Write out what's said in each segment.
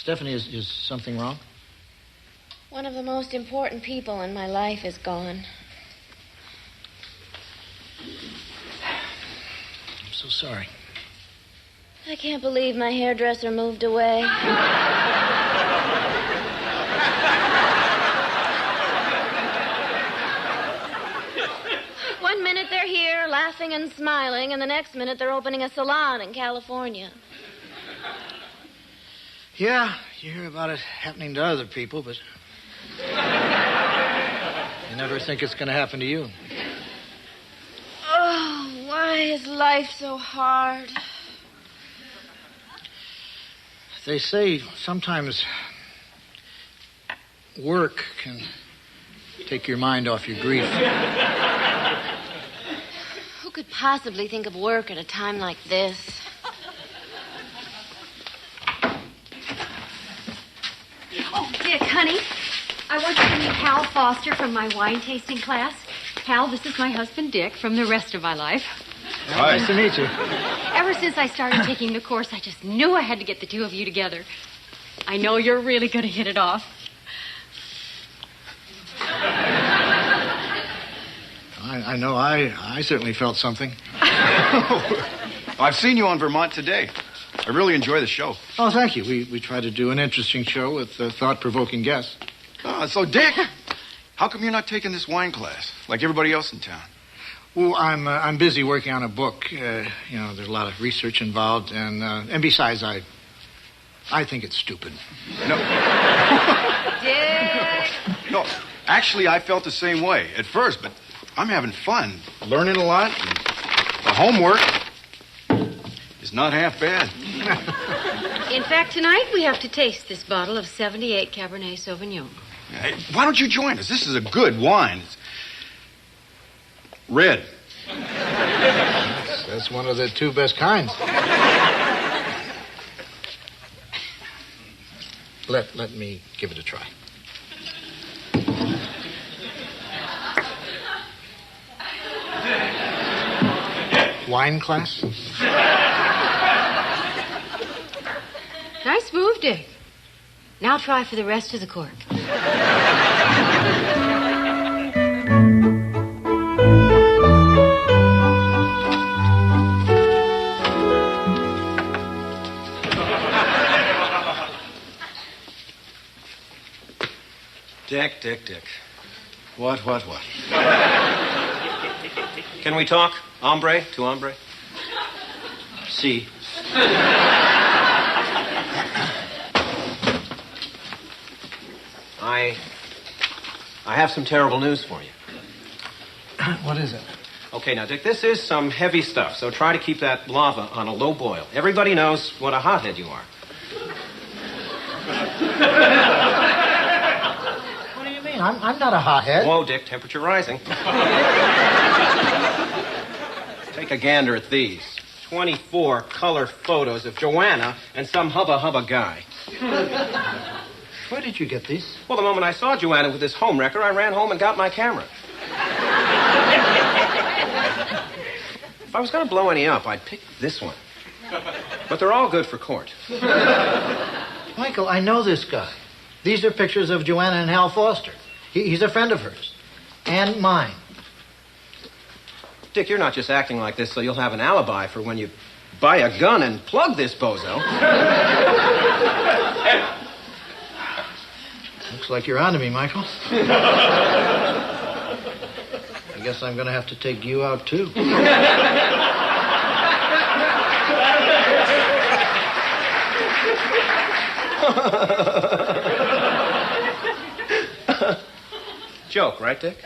Stephanie, is something wrong? One of the most important people in my life is gone. I'm so sorry. I can't believe my hairdresser moved away. One minute they're here, laughing and smiling, and the next minute they're opening a salon in California. Yeah, you hear about it happening to other people, but you never think it's going to happen to you. Oh, why is life so hard? They say sometimes work can take your mind off your grief. Who could possibly think of work at a time like this? Oh, Dick, honey, I want you to meet Hal Foster from my wine tasting class. Hal, this is my husband, Dick, from the rest of my life. Hi. Nice to meet you. Ever since I started taking the course, I just knew I had to get the two of you together. I know you're really going to hit it off. I know I certainly felt something. I've seen you on Vermont Today. I really enjoy the show. Oh, thank you. We try to do an interesting show with thought-provoking guests. So, Dick, how come you're not taking this wine class like everybody else in town? Well, I'm busy working on a book. There's a lot of research involved, and besides, I think it's stupid. No. Dick! No, actually, I felt the same way at first, but I'm having fun, learning a lot. And the homework is not half bad. In fact, tonight we have to taste this bottle of 78 Cabernet Sauvignon. Hey, why don't you join us? This is a good wine. It's red. That's one of the two best kinds. Let me give it a try. Wine class? Nice move, Dick. Now try for the rest of the cork. Dick. What? Can we talk? Hombre to hombre? Si. I have some terrible news for you. What is it? Okay, now, Dick, this is some heavy stuff, so try to keep that lava on a low boil. Everybody knows what a hothead you are. What do you mean? I'm not a hothead. Whoa, Dick, temperature rising. Take a gander at these. 24 color photos of Joanna and some hubba guy. Where did you get these? Well, the moment I saw Joanna with this home wrecker, I ran home and got my camera. If I was going to blow any up, I'd pick this one. But they're all good for court. Michael, I know this guy. These are pictures of Joanna and Hal Foster. He's a friend of hers. And mine. Dick, you're not just acting like this so you'll have an alibi for when you buy a gun and plug this bozo. Looks like you're on to me, Michael. I guess I'm going to have to take you out, too. Joke, right, Dick?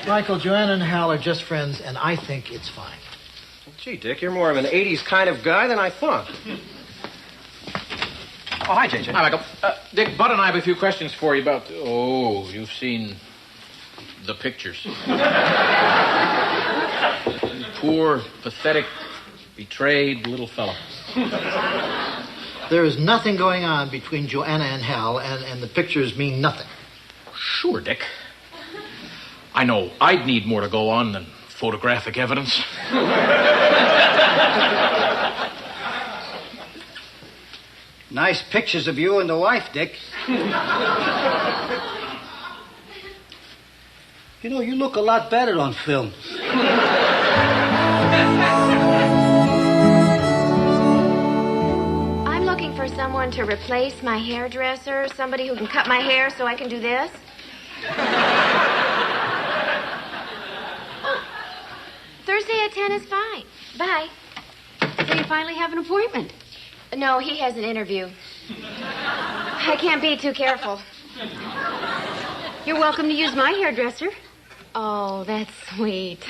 Michael, Joanna and Hal are just friends, and I think it's fine. Gee, Dick, you're more of an 80s kind of guy than I thought. Oh, hi, JJ. Hi, Michael. Dick, Bud and I have a few questions for you about... Oh, you've seen the pictures. Poor, pathetic, betrayed little fellow. There is nothing going on between Joanna and Hal, and the pictures mean nothing. Sure, Dick. I know I'd need more to go on than photographic evidence. Nice pictures of you and the wife, Dick. You know, you look a lot better on film. I'm looking for someone to replace my hairdresser, somebody who can cut my hair so I can do this. Oh, Thursday at 10 is fine. Bye. So you finally have an appointment? No, he has an interview. I can't be too careful. You're welcome to use my hairdresser. Oh, that's sweet.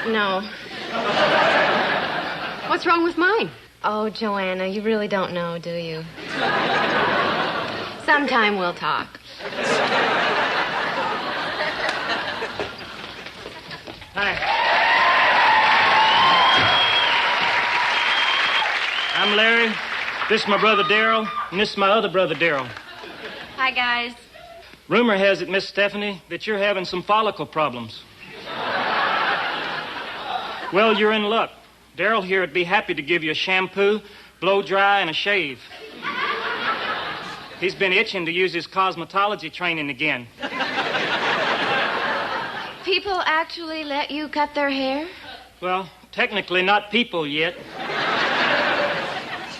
No. What's wrong with mine? Oh, Joanna, you really don't know, do you? Sometime we'll talk. Hi. I'm Larry. This is my brother Darrell, and this is my other brother Darrell. Hi, guys. Rumor has it, Miss Stephanie, that you're having some follicle problems. Well, you're in luck. Darrell here would be happy to give you a shampoo, blow dry, and a shave. He's been itching to use his cosmetology training again. People actually let you cut their hair? Well, technically not people yet.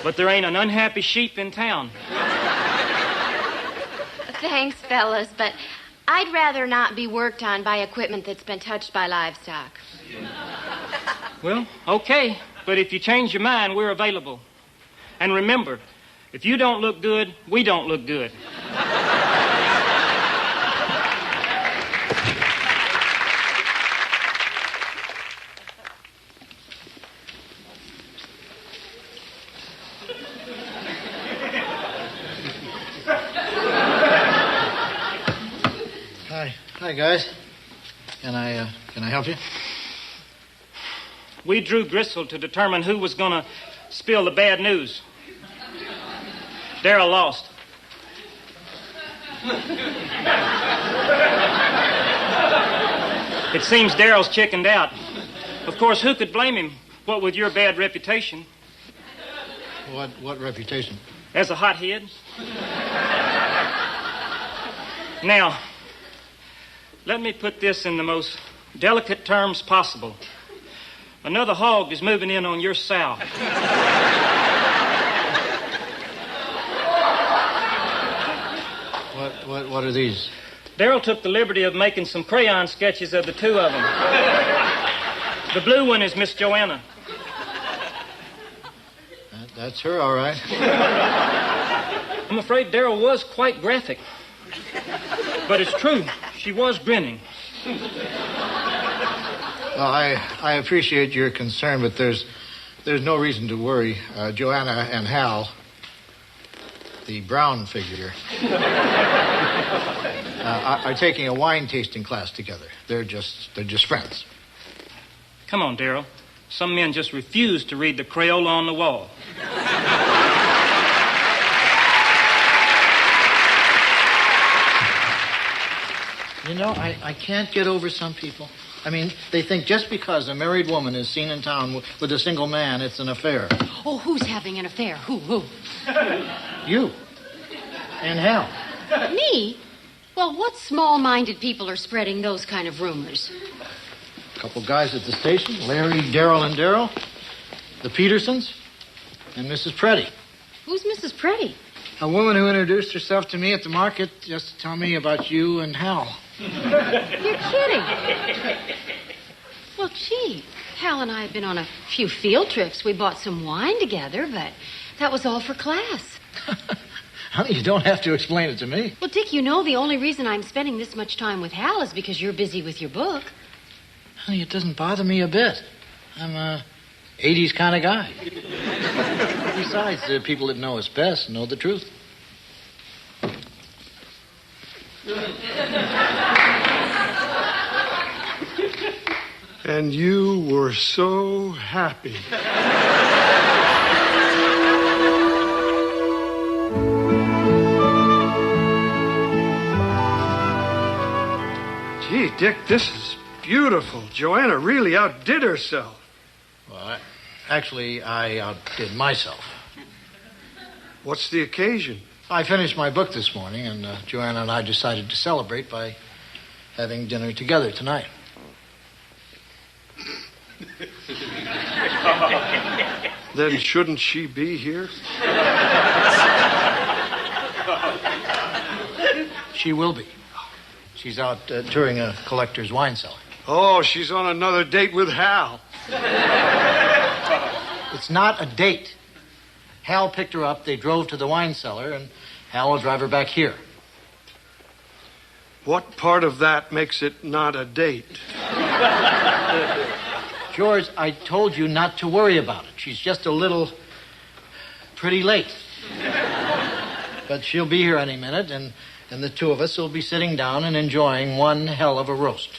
But there ain't an unhappy sheep in town. Thanks, fellas, but I'd rather not be worked on by equipment that's been touched by livestock. Well, okay. But if you change your mind, we're available. And remember, if you don't look good, we don't look good. Hi, guys. Can I help you? We drew Gristle to determine who was going to spill the bad news. Darrell lost. It seems Darrell's chickened out. Of course, who could blame him, what with your bad reputation? What reputation? As a hothead. Now, let me put this in the most delicate terms possible. Another hog is moving in on your sow. What are these? Darrell took the liberty of making some crayon sketches of the two of them. The blue one is Miss Joanna. That's her, all right. I'm afraid Darrell was quite graphic. But it's true. She was grinning. Well, I appreciate your concern, but there's no reason to worry. Joanna and Hal, the brown figure, are taking a wine tasting class together. They're just friends. Come on, Darrell. Some men just refuse to read the Crayola on the wall. You know, I can't get over some people. I mean, they think just because a married woman is seen in town with a single man, it's an affair. Oh, who's having an affair? Who? You. And Hal. Me? Well, what small-minded people are spreading those kind of rumors? A couple guys at the station, Larry, Darrell, and Darrell. The Petersons. And Mrs. Preddy. Who's Mrs. Preddy? A woman who introduced herself to me at the market just to tell me about you and Hal. You're kidding. Well, gee, Hal and I have been on a few field trips. We bought some wine together, but that was all for class. Honey, you don't have to explain it to me. Well, Dick, you know the only reason I'm spending this much time with Hal is because you're busy with your book. Honey, it doesn't bother me a bit. I'm a 80s kind of guy. Besides, the people that know us best know the truth. And you were so happy. Gee, Dick, this is beautiful. Joanna really outdid herself. Well, actually, I outdid myself. What's the occasion? I finished my book this morning, and Joanna and I decided to celebrate by having dinner together tonight. Then shouldn't she be here? She will be. She's out touring a collector's wine cellar. Oh, she's on another date with Hal. It's not a date. Hal picked her up, they drove to the wine cellar, and Hal will drive her back here. What part of that makes it not a date? George, I told you not to worry about it. She's just a little pretty late. But she'll be here any minute, and the two of us will be sitting down and enjoying one hell of a roast.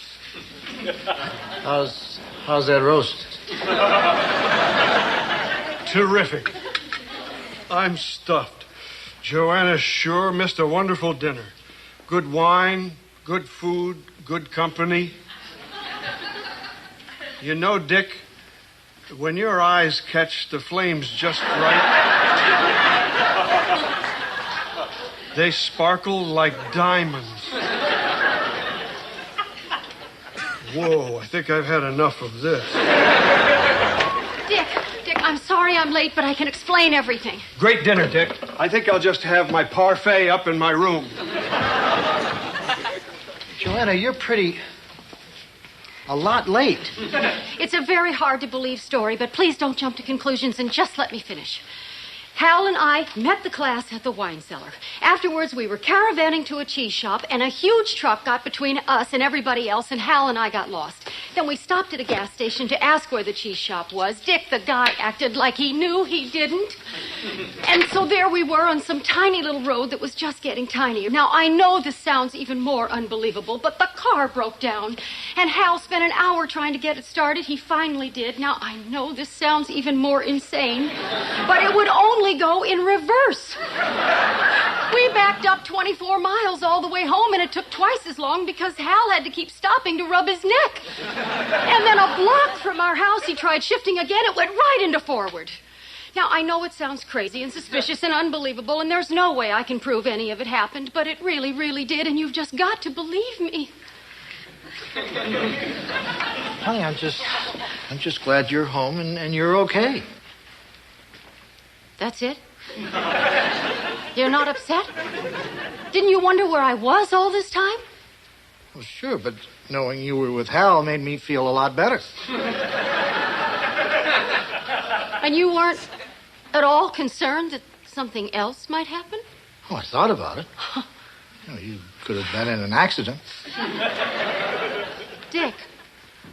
How's that roast? Terrific. I'm stuffed. Joanna sure missed a wonderful dinner. Good wine, good food, good company. You know, Dick, when your eyes catch the flames just right, they sparkle like diamonds. Whoa, I think I've had enough of this. Dick, I'm sorry I'm late, but I can explain everything. Great dinner, Dick. I think I'll just have my parfait up in my room. Joanna, you're a lot late. It's a very hard-to-believe story, but please don't jump to conclusions and just let me finish. Hal and I met the class at the wine cellar. Afterwards, we were caravanning to a cheese shop, and a huge truck got between us and everybody else, and Hal and I got lost. Then we stopped at a gas station to ask where the cheese shop was. Dick, the guy, acted like he knew he didn't. And so there we were on some tiny little road that was just getting tinier. Now, I know this sounds even more unbelievable, but the car broke down, and Hal spent an hour trying to get it started. He finally did. Now, I know this sounds even more insane, but it would only go in reverse. We backed up 24 miles all the way home, and it took twice as long because Hal had to keep stopping to rub his neck. And then a block from our house, he tried shifting again. It went right into forward. Now, I know it sounds crazy and suspicious and unbelievable, and there's no way I can prove any of it happened, but it really, really did, and you've just got to believe me. Honey, I'm just glad you're home and you're okay. That's it? You're not upset? Didn't you wonder where I was all this time? Well, sure, but knowing you were with Hal made me feel a lot better. And you weren't at all concerned that something else might happen? Oh, I thought about it. You could have been in an accident. Dick,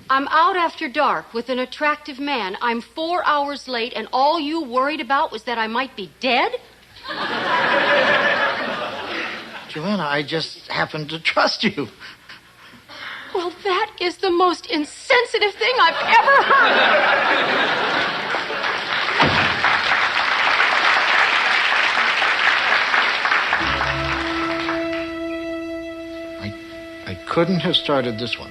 I'm out after dark with an attractive man. I'm 4 hours late, and all you worried about was that I might be dead? Joanna, I just happened to trust you. Well, that is the most insensitive thing I've ever heard. I couldn't have started this one.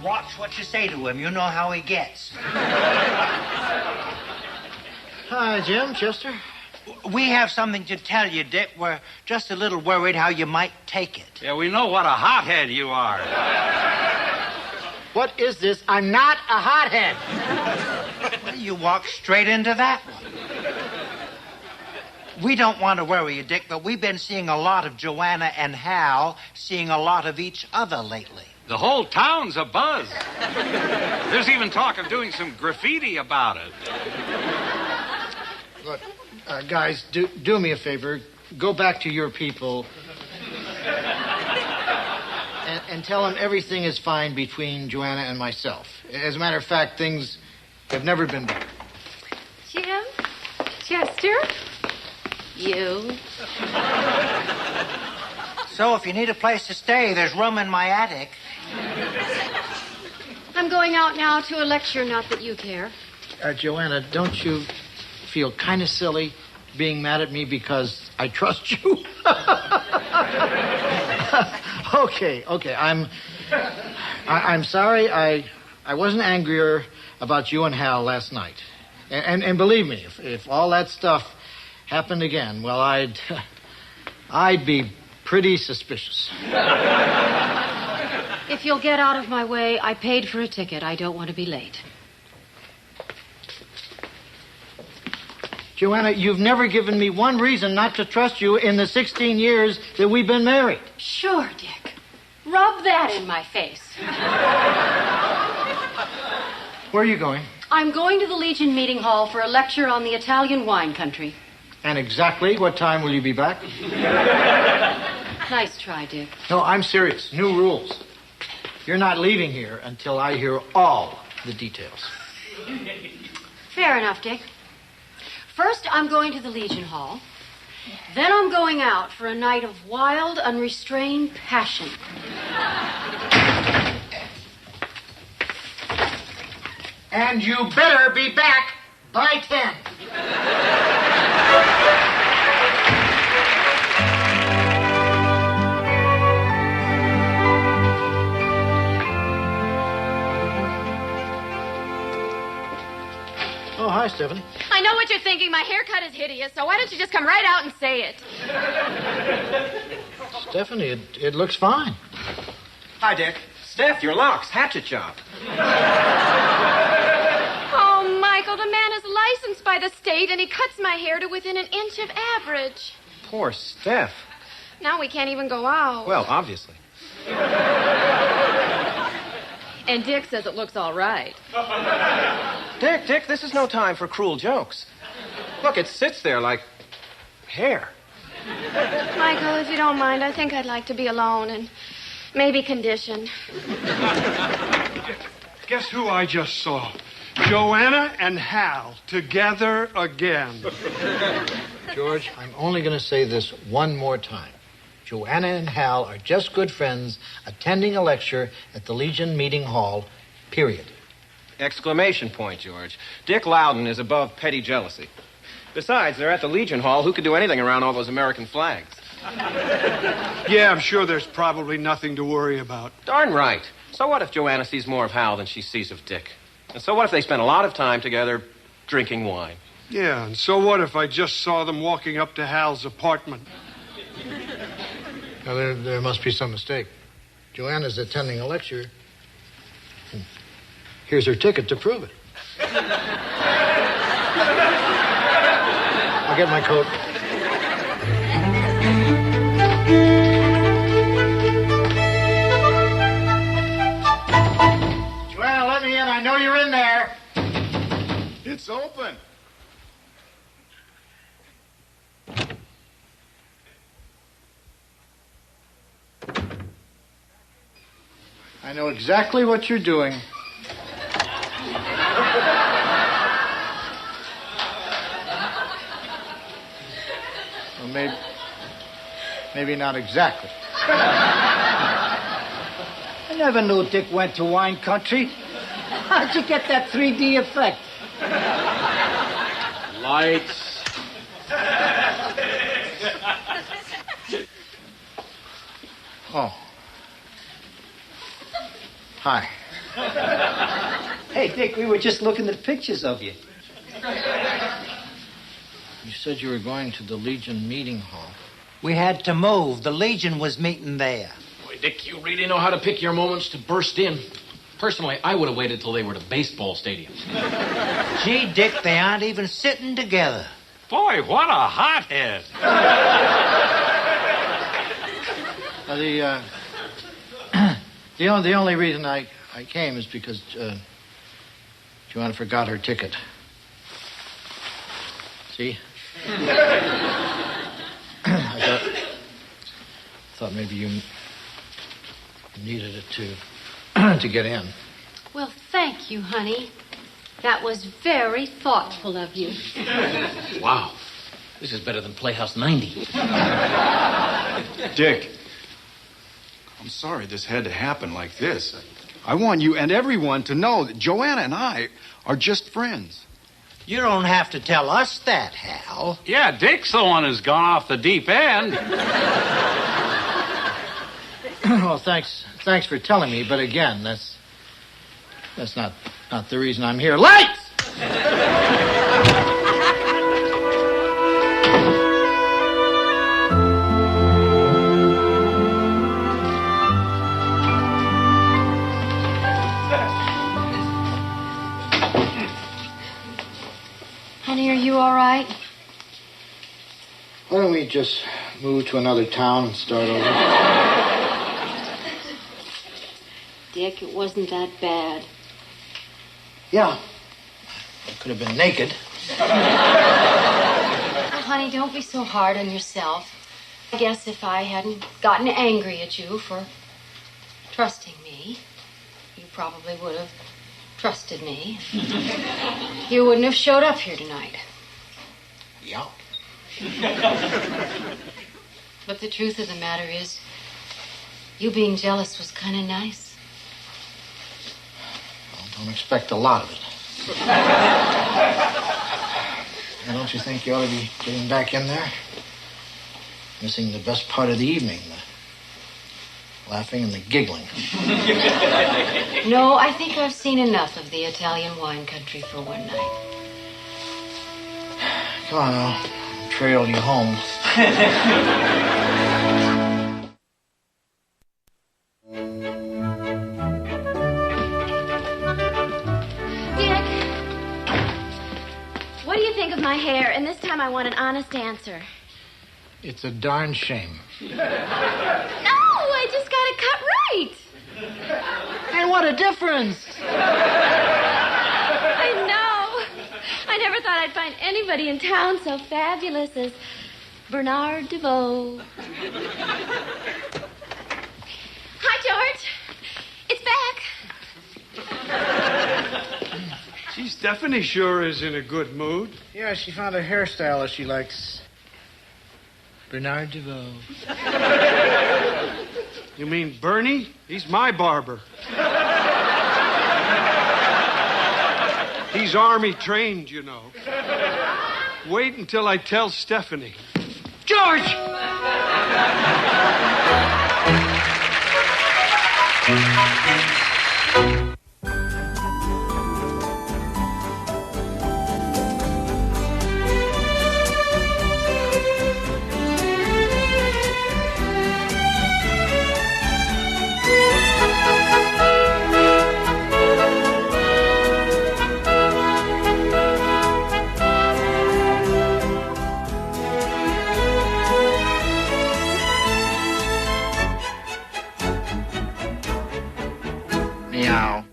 Watch what you say to him. You know how he gets. Hi, Jim, Chester. We have something to tell you, Dick. We're just a little worried how you might take it. Yeah, we know what a hothead you are. What is this? I'm not a hothead. Well, you walked straight into that one. We don't want to worry you, Dick, but we've been seeing a lot of Joanna and Hal seeing a lot of each other lately. The whole town's abuzz. There's even talk of doing some graffiti about it. Look, guys, do me a favor. Go back to your people and tell them everything is fine between Joanna and myself. As a matter of fact, things have never been better. Jim? Chester? You? So if you need a place to stay, there's room in my attic. I'm going out now to a lecture, not that you care. Joanna, don't you feel kind of silly being mad at me because I trust you? Okay. I'm sorry. I wasn't angrier about you and Hal last night. And believe me, if all that stuff happened again, well, I'd be pretty suspicious. If you'll get out of my way, I paid for a ticket. I don't want to be late. Joanna, you've never given me one reason not to trust you in the 16 years that we've been married. Sure, Dick. Rub that in my face. Where are you going? I'm going to the Legion meeting hall for a lecture on the Italian wine country. And exactly what time will you be back? Nice try, Dick. No, I'm serious. New rules. You're not leaving here until I hear all the details. Fair enough, Dick. First, I'm going to the Legion Hall. Then I'm going out for a night of wild, unrestrained passion. And you better be back by 10. Oh, hi, Stephanie. I know what you're thinking. My haircut is hideous, so why don't you just come right out and say it? Stephanie, it looks fine. Hi, Dick. Steph, your locks. Hatchet job. Oh, Michael, the man is licensed by the state, and he cuts my hair to within an inch of average. Poor Steph. Now we can't even go out. Well, obviously. And Dick says it looks all right. Dick, this is no time for cruel jokes. Look, it sits there like hair. Michael, if you don't mind, I think I'd like to be alone and maybe condition. Guess who I just saw? Joanna and Hal together again. George, I'm only going to say this one more time. Joanna and Hal are just good friends attending a lecture at the Legion Meeting Hall, period. Exclamation point, George. Dick Loudon is above petty jealousy. Besides, they're at the Legion Hall. Who could do anything around all those American flags? Yeah, I'm sure there's probably nothing to worry about. Darn right. So what if Joanna sees more of Hal than she sees of Dick? And so what if they spend a lot of time together drinking wine? Yeah, and so what if I just saw them walking up to Hal's apartment? Well, there must be some mistake. Joanna's attending a lecture. Here's her ticket to prove it. I'll get my coat. Joanna, let me in. I know you're in there. It's open. I know exactly what you're doing. Well, maybe not exactly. I never knew Dick went to wine country. How'd you get that 3D effect? Lights. Oh. Hi. Hey, Dick, we were just looking at pictures of you. You said you were going to the Legion meeting hall. We had to move. The Legion was meeting there. Boy, Dick, you really know how to pick your moments to burst in. Personally, I would have waited till they were at a baseball stadium. Gee, Dick, they aren't even sitting together. Boy, what a hothead. The only reason I came is because Joanna forgot her ticket. See? I thought maybe you needed it to get in. Well, thank you, honey. That was very thoughtful of you. Wow. This is better than Playhouse 90. Dick, I'm sorry this had to happen like this. I want you and everyone to know that Joanna and I are just friends. You don't have to tell us that, Hal. Yeah, Dick's the one who's gone off the deep end. Well, thanks for telling me, but again, that's not the reason I'm here. Lights! Honey, are you all right? Why don't we just move to another town and start over? Dick, it wasn't that bad. Yeah. I could have been naked. Oh, honey, don't be so hard on yourself. I guess if I hadn't gotten angry at you for trusting me, you probably would have trusted me. You wouldn't have showed up here tonight. Yeah. But the truth of the matter is, you being jealous was kind of nice. Well, don't expect a lot of it. Now, don't you think you ought to be getting back in there? Missing the best part of the evening, the laughing and the giggling. No, I think I've seen enough of the Italian wine country for one night. Come on, I'll trail you home. Dick, what do you think of my hair? And this time I want an honest answer. It's a darn shame. No, I just got it cut right. And what a difference! I know. I never thought I'd find anybody in town so fabulous as Bernard DeVoe. Hi, George. It's back. Gee, Stephanie sure is in a good mood. Yeah, she found a hairstyle that she likes. Bernard DeVoe. You mean Bernie? He's my barber. He's Army trained, you know. Wait until I tell Stephanie. George! Meow.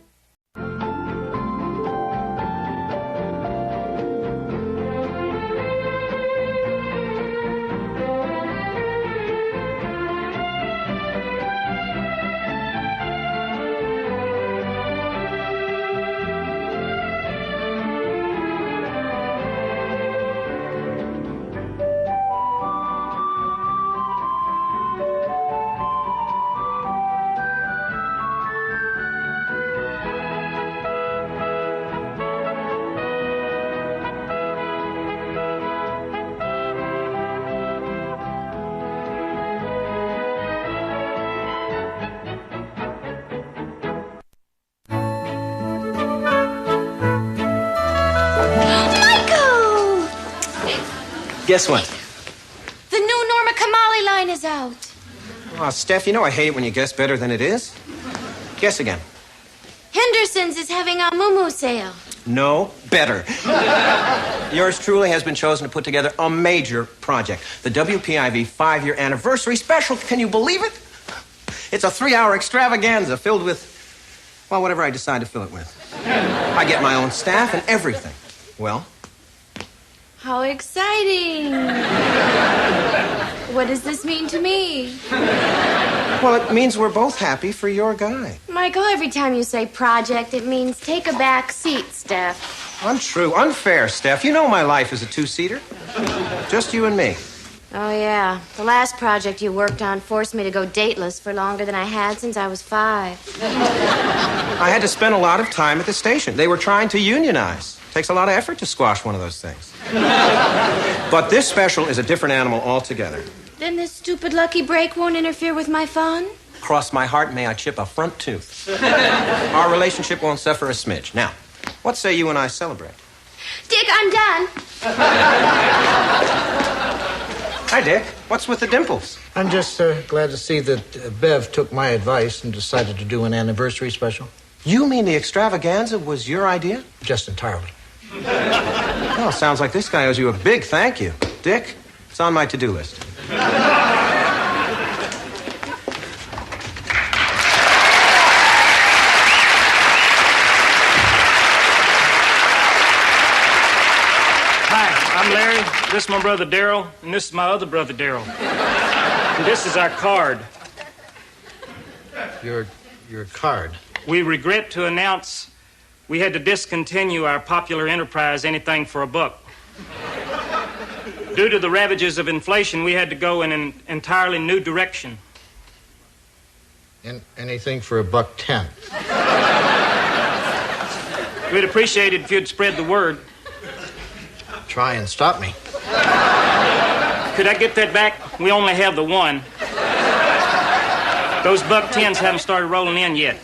Guess what? The new Norma Kamali line is out. Oh, Steph, you know I hate it when you guess better than it is. Guess again. Henderson's is having a moo sale. No, better. Yours truly has been chosen to put together a major project. The WPIV 5-year anniversary special. Can you believe it? It's a 3-hour extravaganza filled with, well, whatever I decide to fill it with. I get my own staff and everything. Well? How exciting. What does this mean to me? Well, it means we're both happy for your guy. Michael, every time you say project, it means take a back seat, Steph. Untrue. Unfair, Steph. You know my life is a 2-seater. Just you and me. Oh, yeah. The last project you worked on forced me to go dateless for longer than I had since I was 5. I had to spend a lot of time at the station. They were trying to unionize. Takes a lot of effort to squash one of those things. But this special is a different animal altogether. Then this stupid lucky break won't interfere with my fun? Cross my heart, may I chip a front tooth. Our relationship won't suffer a smidge. Now, what say you and I celebrate? Dick, I'm done. Hi, Dick. What's with the dimples? I'm just glad to see that Bev took my advice and decided to do an anniversary special. You mean the extravaganza was your idea? Just entirely. Well, sounds like this guy owes you a big thank you. Dick, it's on my to-do list. Hi, I'm Larry. This is my brother Daryl, and this is my other brother Daryl. And this is our card. Your card? We regret to announce we had to discontinue our popular enterprise, Anything for a Buck. Due to the ravages of inflation, we had to go in an entirely new direction. Anything for $1.10. We'd appreciate it if you'd spread the word. Try and stop me. Could I get that back? We only have the one. Those $1.10s haven't started rolling in yet.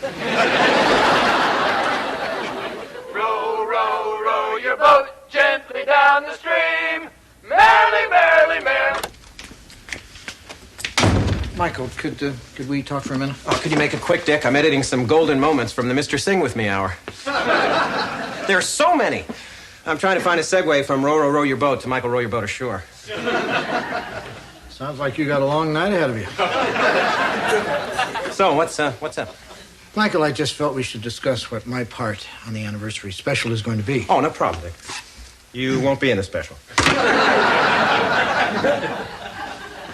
Row, row, row your boat gently down the stream. Merrily, merrily, merrily. Michael, could we talk for a minute? Oh, could you make it quick, Dick? I'm editing some golden moments from the Mr. Sing With Me hour. There are so many. I'm trying to find a segue from row, row, row your boat to Michael, row your boat ashore. Sounds like you got a long night ahead of you. So, what's up? Michael, I just felt we should discuss what my part on the anniversary special is going to be. Oh, no problem, Dick. You won't be in the special.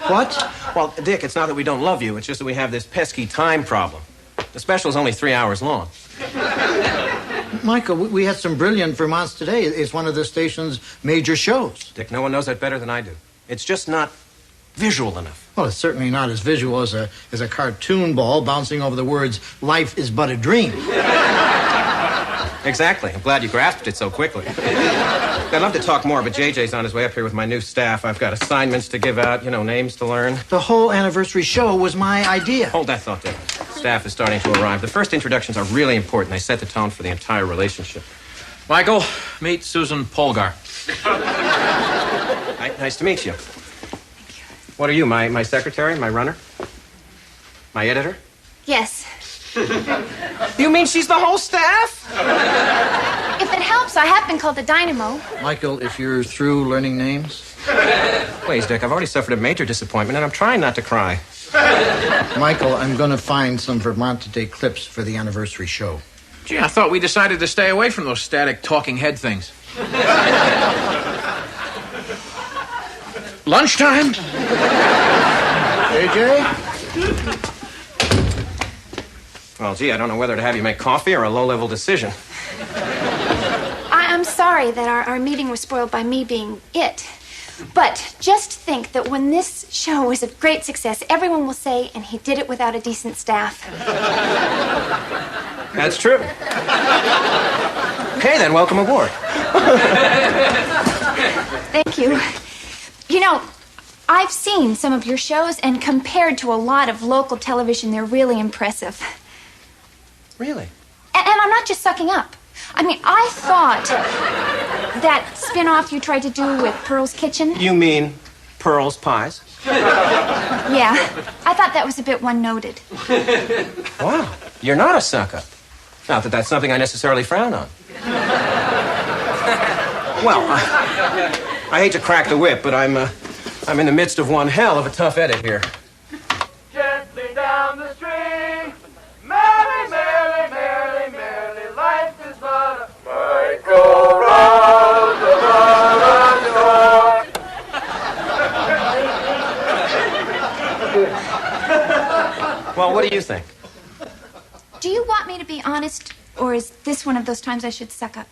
What? Well, Dick, it's not that we don't love you. It's just that we have this pesky time problem. The special is only 3 hours long. Michael, we had some brilliant Vermonts today. It's one of the station's major shows. Dick, no one knows that better than I do. It's just not visual enough. Well, it's certainly not as visual as a cartoon ball bouncing over the words, "Life is but a dream." Exactly. I'm glad you grasped it so quickly. I'd love to talk more, but JJ's on his way up here with my new staff. I've got assignments to give out, names to learn. The whole anniversary show was my idea. Hold that thought, Dick. Staff is starting to arrive. The first introductions are really important. They set the tone for the entire relationship. Michael, meet Susan Polgar. Nice to meet you. What are you, my secretary, my runner? My editor? Yes. You mean she's the whole staff? If it helps, I have been called the Dynamo. Michael, if you're through learning names. Please, Dick, I've already suffered a major disappointment, and I'm trying not to cry. Michael, I'm going to find some Vermont Today clips for the anniversary show. Gee, I thought we decided to stay away from those static talking head things. Lunchtime? JJ? Well, gee, I don't know whether to have you make coffee or a low-level decision. I'm sorry that our meeting was spoiled by me being it. But just think that when this show is a great success, everyone will say, and he did it without a decent staff. That's true. Okay, then, welcome aboard. Thank you. I've seen some of your shows, and compared to a lot of local television, they're really impressive. Really? And I'm not just sucking up. I thought that spin-off you tried to do with Pearl's Kitchen. You mean Pearl's Pies? Yeah, I thought that was a bit one-noted. Wow, you're not a suck-up. Not that that's something I necessarily frown on. Well, I hate to crack the whip, but I'm in the midst of one hell of a tough edit here. Gently down the stream. Merrily, merrily, merrily, merrily, life is but a merry-go-round. Well, what do you think? Do you want me to be honest, or is this one of those times I should suck up?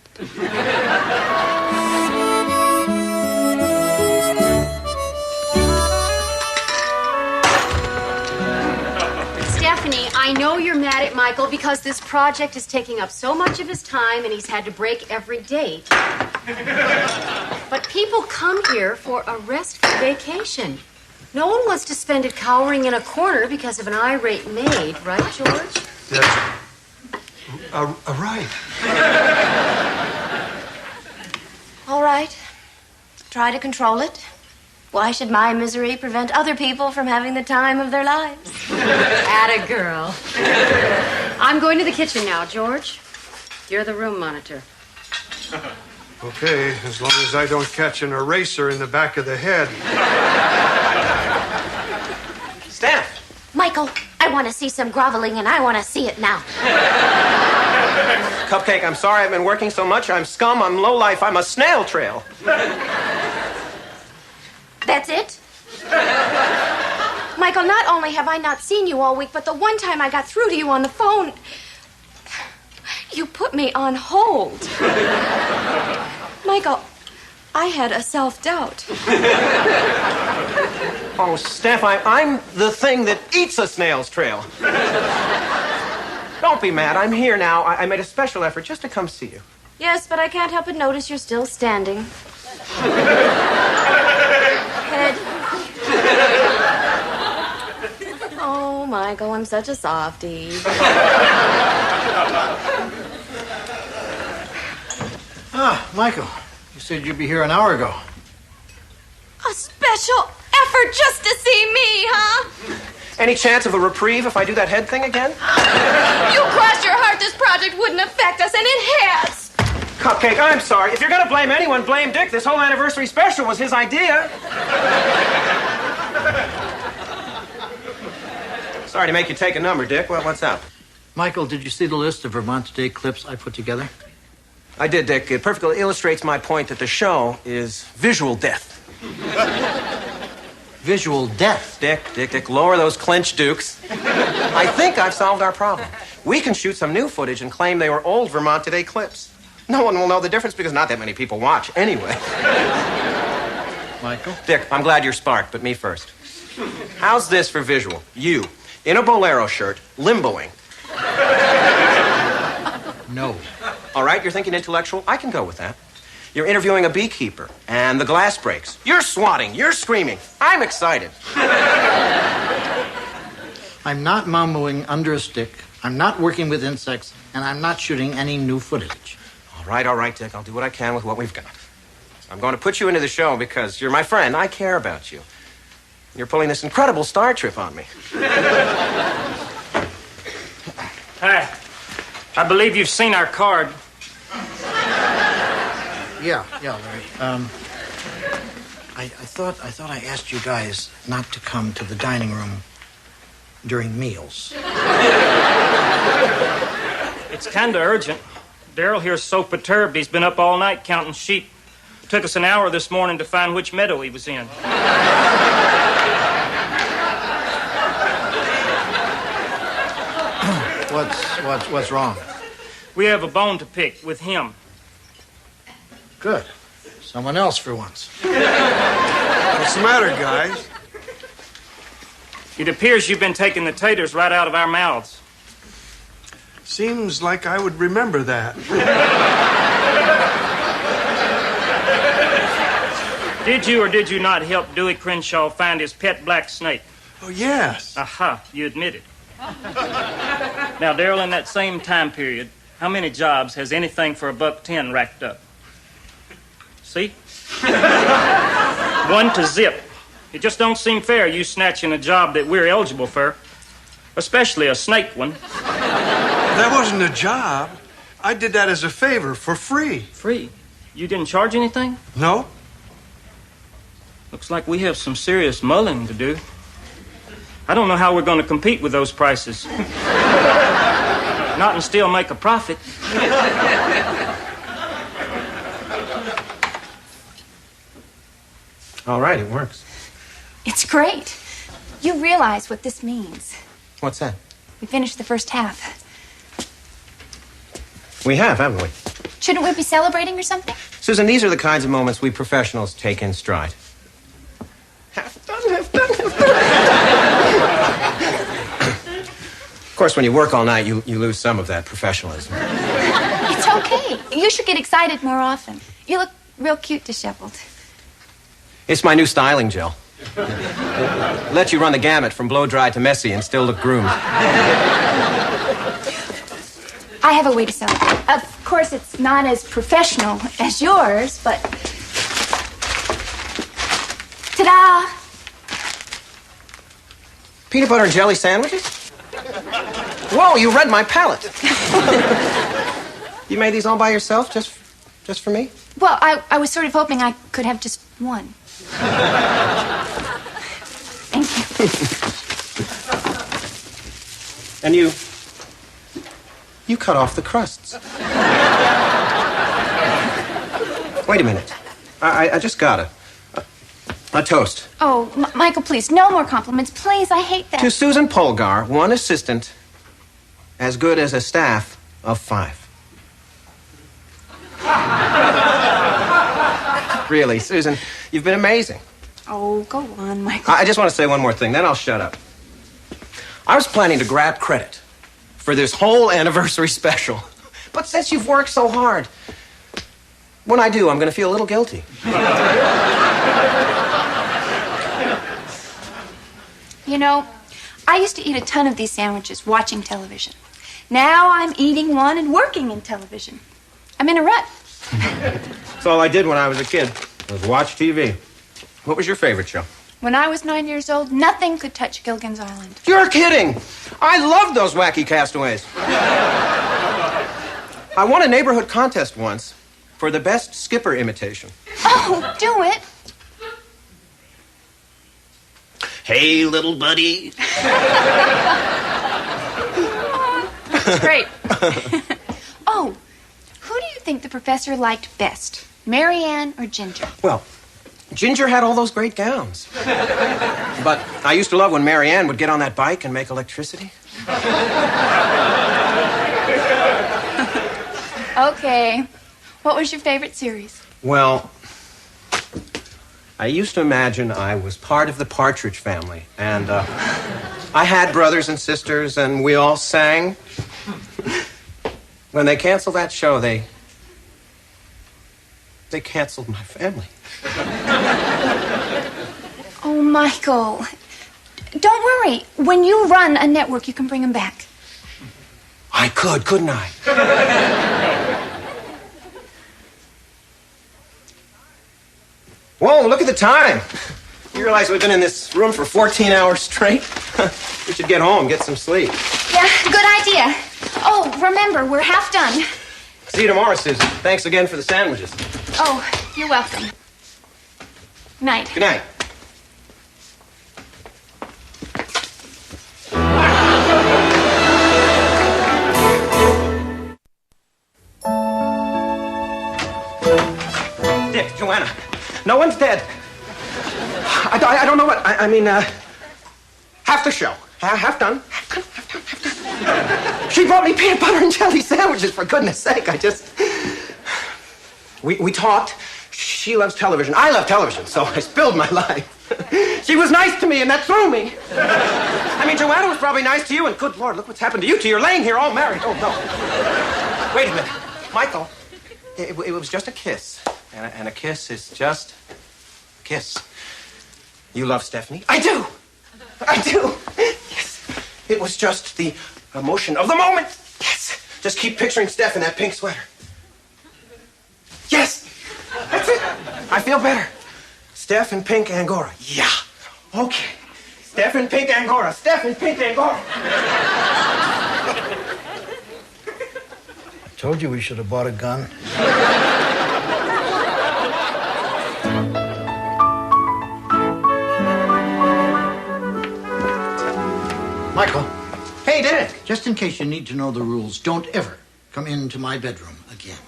Stephanie, I know you're mad at Michael because this project is taking up so much of his time and he's had to break every date. But people come here for a restful vacation. No one wants to spend it cowering in a corner because of an irate maid, right, George? That's right. All right. Try to control it. Why should my misery prevent other people from having the time of their lives? Atta girl. I'm going to the kitchen now, George. You're the room monitor. Okay, as long as I don't catch an eraser in the back of the head. Steph! Michael, I want to see some groveling, and I want to see it now. Cupcake, I'm sorry I've been working so much. I'm scum, I'm lowlife, I'm a snail trail. That's it? Michael, not only have I not seen you all week, but the one time I got through to you on the phone, you put me on hold. Michael, I had a self-doubt. Oh, Steph, I'm the thing that eats a snail's trail. Don't be mad. I'm here now. I made a special effort just to come see you. Yes, but I can't help but notice you're still standing. Head. Oh, Michael, I'm such a softie. Ah, Michael, you said you'd be here an hour ago. A special effort just to see me, huh? Any chance of a reprieve if I do that head thing again? You crossed your heart this project wouldn't affect us, and it has. Cupcake, I'm sorry. If you're going to blame anyone, blame Dick. This whole anniversary special was his idea. Sorry to make you take a number, Dick. What's up? Michael, did you see the list of Vermont Today clips I put together? I did, Dick. It perfectly illustrates my point that the show is visual death. Visual death? Dick, lower those clenched dukes. I think I've solved our problem. We can shoot some new footage and claim they were old Vermont Today clips. No one will know the difference because not that many people watch anyway. Michael? Dick, I'm glad you're sparked, but me first. How's this for visual? You, in a bolero shirt, limboing. No. All right, you're thinking intellectual? I can go with that. You're interviewing a beekeeper, and the glass breaks. You're swatting. You're screaming. I'm excited. I'm not mammoing under a stick. I'm not working with insects, and I'm not shooting any new footage. All right, Dick. I'll do what I can with what we've got. I'm going to put you into the show because you're my friend. I care about you. You're pulling this incredible star trip on me. Hi. I believe you've seen our card. Yeah, Larry. I thought I asked you guys not to come to the dining room during meals. It's kind of urgent. Darryl here's so perturbed he's been up all night counting sheep. Took us an hour this morning to find which meadow he was in. What's wrong? We have a bone to pick with him. Good. Someone else for once. What's the matter, guys? It appears you've been taking the taters right out of our mouths. Seems like I would remember that. Did you or did you not help Dewey Crenshaw find his pet black snake? Oh, yes. Aha, you admit it. Now, Darryl, in that same time period, how many jobs has anything for $1.10 racked up? See? 1 to zip. It just don't seem fair you snatching a job that we're eligible for, especially a snake one. That wasn't a job. I did that as a favor for free. Free? You didn't charge anything? No. Looks like we have some serious mulling to do. I don't know how we're going to compete with those prices. Not and still make a profit. All right, it works. It's great. You realize what this means. What's that? We finished the first half. We have, haven't we? Shouldn't we be celebrating or something? Susan, these are the kinds of moments we professionals take in stride. Half done. Of course, when you work all night, you lose some of that professionalism. It's okay. You should get excited more often. You look real cute disheveled. It's my new styling gel. Let you run the gamut from blow-dry to messy and still look groomed. I have a way to celebrate. Of course, it's not as professional as yours, but... Ta-da! Peanut butter and jelly sandwiches? Whoa, you read my palate. You made these all by yourself, just for me? Well, I was sort of hoping I could have just one. Thank you. And you cut off the crusts. Wait a minute. I just got a toast. Oh, Michael, please, no more compliments. Please, I hate that. To Susan Polgar, one assistant, as good as a staff of 5. Really, Susan, you've been amazing. Oh, go on, Michael. I just want to say one more thing, then I'll shut up. I was planning to grab credit for this whole anniversary special. But since you've worked so hard, when I do, I'm going to feel a little guilty. You know, I used to eat a ton of these sandwiches watching television. Now I'm eating one and working in television. I'm in a rut. That's all I did when I was a kid, was watch TV. What was your favorite show? When I was 9 years old, nothing could touch Gilligan's Island. You're kidding! I loved those wacky castaways. I won a neighborhood contest once for the best skipper imitation. Oh, do it. Hey, little buddy. That's great. Oh, who do you think the professor liked best, Mary Ann or Ginger? Well, Ginger had all those great gowns. But I used to love when Mary Ann would get on that bike and make electricity. Okay. What was your favorite series? Well, I used to imagine I was part of the Partridge Family, and I had brothers and sisters, and we all sang. When they canceled that show, they canceled my family. Oh, Michael. Don't worry. When you run a network, you can bring them back. I could, couldn't I? Whoa, look at the time. You realize we've been in this room for 14 hours straight? We should get home, get some sleep. Yeah, good idea. Oh, remember, we're half done. See you tomorrow, Susan. Thanks again for the sandwiches. Oh, you're welcome. Night. Good night. Dick, Joanna, no one's dead. I don't know what, I mean, half the show. Half done. She brought me peanut butter and jelly sandwiches, for goodness sake. We talked. She loves television. I love television, so I spilled my life. She was nice to me, and that threw me. I mean, Joanna was probably nice to you, and good Lord, look what's happened to you two. You're laying here all married. Oh, no. Wait a minute. Michael, it was just a kiss. And a kiss is just a kiss. You love Stephanie? I do. I do. Yes. It was just the emotion of the moment. Yes. Just keep picturing Steph in that pink sweater. Yes. That's it. I feel better. Steph in pink Angora. Yeah. Okay. Steph in pink Angora. Steph in pink Angora. Told you we should have bought a gun. Michael. Hey, Dick. Just in case you need to know the rules, don't ever come into my bedroom again.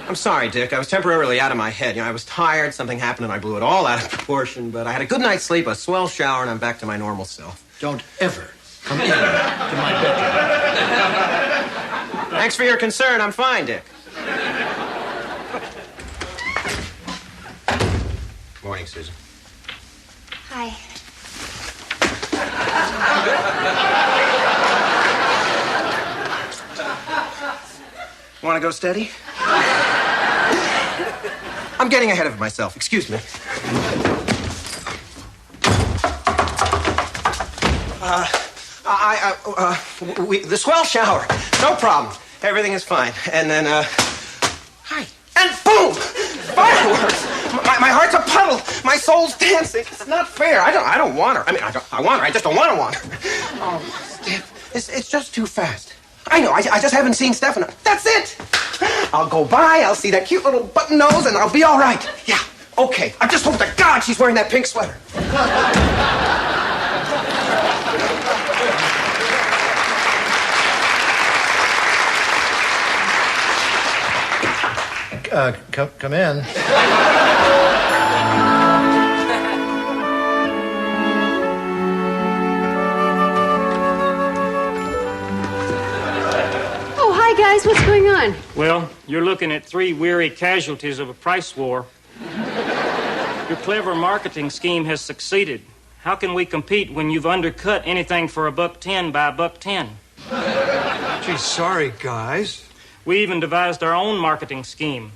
I'm sorry, Dick. I was temporarily out of my head. You know, I was tired, something happened, and I blew it all out of proportion. But I had a good night's sleep, a swell shower, and I'm back to my normal self. Don't ever come into my bedroom. Thanks for your concern. I'm fine, Dick. Morning, Susan. Hi. Want to go steady? I'm getting ahead of myself. Excuse me. The swell shower. No problem. Everything is fine. And then, hi. And boom! Fireworks! My heart's a puddle. My soul's dancing. It's not fair. I don't want her. I mean, I want her. I just don't want her. Oh, Steph, it's just too fast. I know. I just haven't seen Steph enough. That's it. I'll go by. I'll see that cute little button nose, and I'll be all right. Yeah. Okay. I just hope to God she's wearing that pink sweater. Come in. Oh, hi, guys. What's going on? Well, you're looking at 3 weary casualties of a price war. Your clever marketing scheme has succeeded. How can we compete when you've undercut anything for $1.10 by $1.10? Gee, sorry, guys. We even devised our own marketing scheme.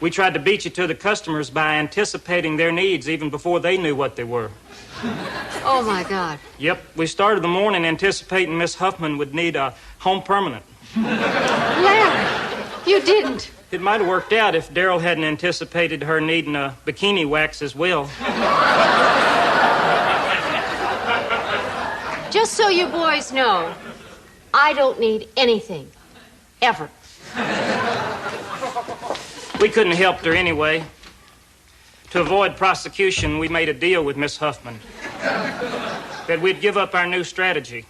We tried to beat you to the customers by anticipating their needs even before they knew what they were. Oh, my God. Yep, we started the morning anticipating Miss Huffman would need a home permanent. Larry, you didn't. It might have worked out if Daryl hadn't anticipated her needing a bikini wax as well. Just so you boys know, I don't need anything. Ever. We couldn't have helped her anyway. To avoid prosecution, we made a deal with Miss Huffman that we'd give up our new strategy.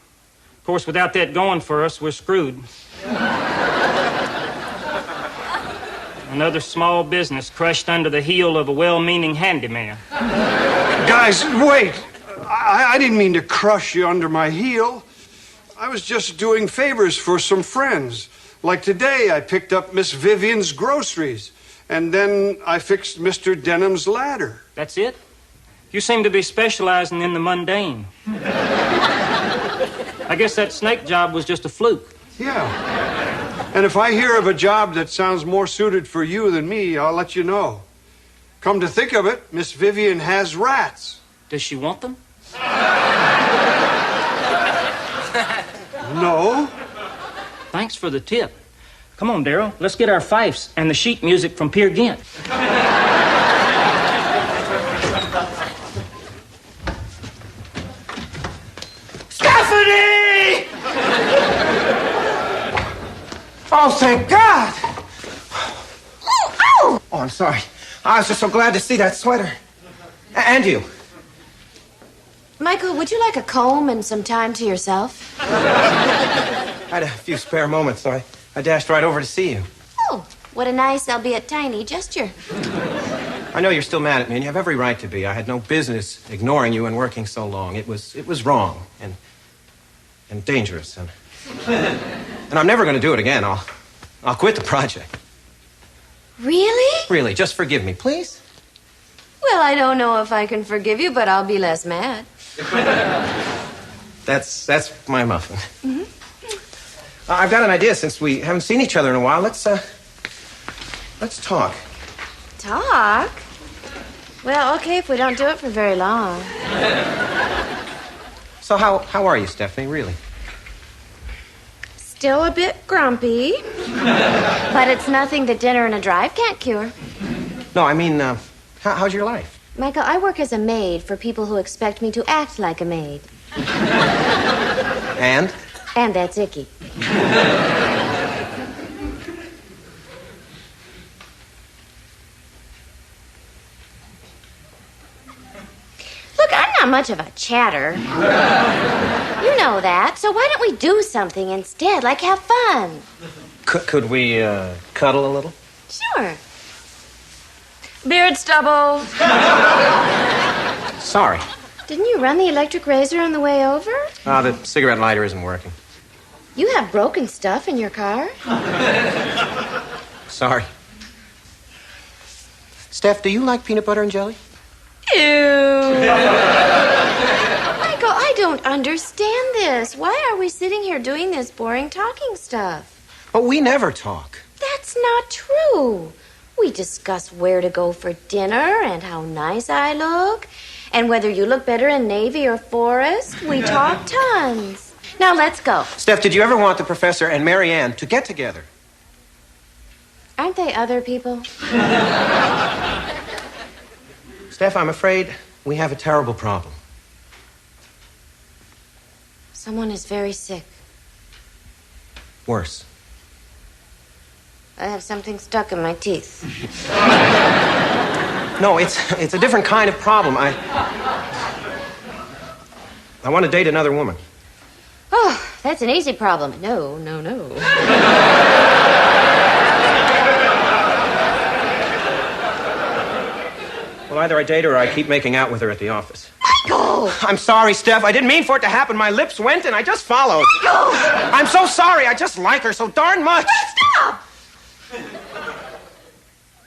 Of course, without that going for us, we're screwed. Another small business crushed under the heel of a well-meaning handyman. Guys, wait. I didn't mean to crush you under my heel. I was just doing favors for some friends. Like today, I picked up Miss Vivian's groceries. And then I fixed Mr. Denham's ladder. That's it? You seem to be specializing in the mundane. I guess that snake job was just a fluke. Yeah. And if I hear of a job that sounds more suited for you than me, I'll let you know. Come to think of it, Miss Vivian has rats. Does she want them? No. Thanks for the tip. Come on, Daryl. Let's get our fifes and the sheet music from Peer Gynt. Stephanie! Oh, thank God. Oh, I'm sorry. I was just so glad to see that sweater. And you. Michael, would you like a comb and some time to yourself? I had a few spare moments, so I dashed right over to see you. Oh, what a nice, albeit tiny, gesture. I know you're still mad at me, and you have every right to be. I had no business ignoring you and working so long. It was wrong and dangerous, and I'm never going to do it again. I'll quit the project. Really? Really, just forgive me, please. Well, I don't know if I can forgive you, but I'll be less mad. That's my muffin. Mm-hmm. I've got an idea. Since we haven't seen each other in a while, let's talk. Talk? Well, okay, if we don't do it for very long. So how are you, Stephanie, really? Still a bit grumpy. But it's nothing that dinner and a drive can't cure. No, I mean, how's your life? Michael, I work as a maid for people who expect me to act like a maid. And? And that's icky. Look, I'm not much of a chatter. You know that. So why don't we do something instead, like have fun? Could we cuddle a little? Sure. Beard stubble. Sorry. Didn't you run the electric razor on the way over? The cigarette lighter isn't working. You have broken stuff in your car? Sorry. Steph, do you like peanut butter and jelly? Ew. Michael, I don't understand this. Why are we sitting here doing this boring talking stuff? But we never talk. That's not true. We discuss where to go for dinner and how nice I look And whether you look better in Navy or Forest, we talk tons. Now let's go. Steph, did you ever want the professor and Mary Ann to get together? Aren't they other people? Steph, I'm afraid we have a terrible problem. Someone is very sick. Worse. I have something stuck in my teeth. No, it's a different kind of problem. I want to date another woman. Oh, that's an easy problem. No. Well, either I date her or I keep making out with her at the office. Michael! I'm sorry, Steph. I didn't mean for it to happen. My lips went and I just followed. Michael! I'm so sorry. I just like her so darn much. Stop!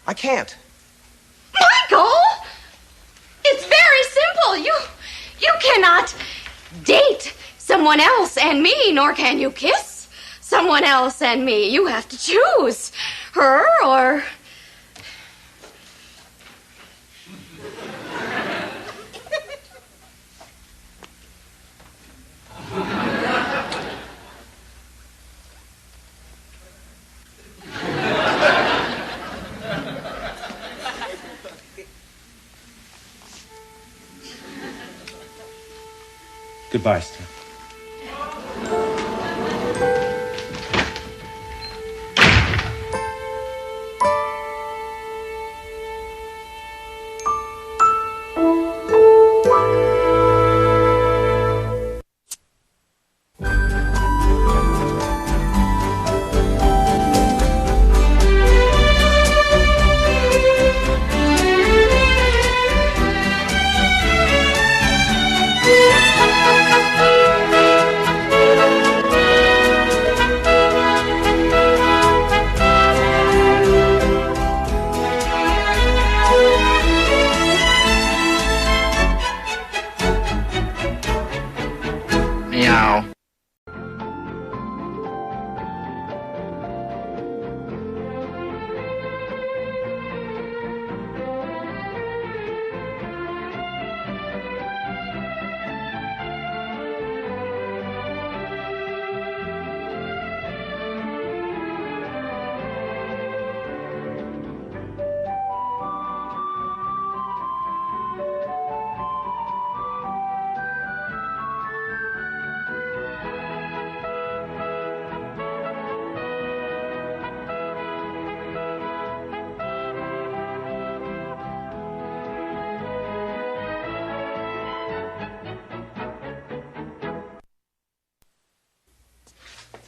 I can't. Michael! It's very simple. You cannot date someone else and me, nor can you kiss someone else and me. You have to choose her or... Goodbye, Steph.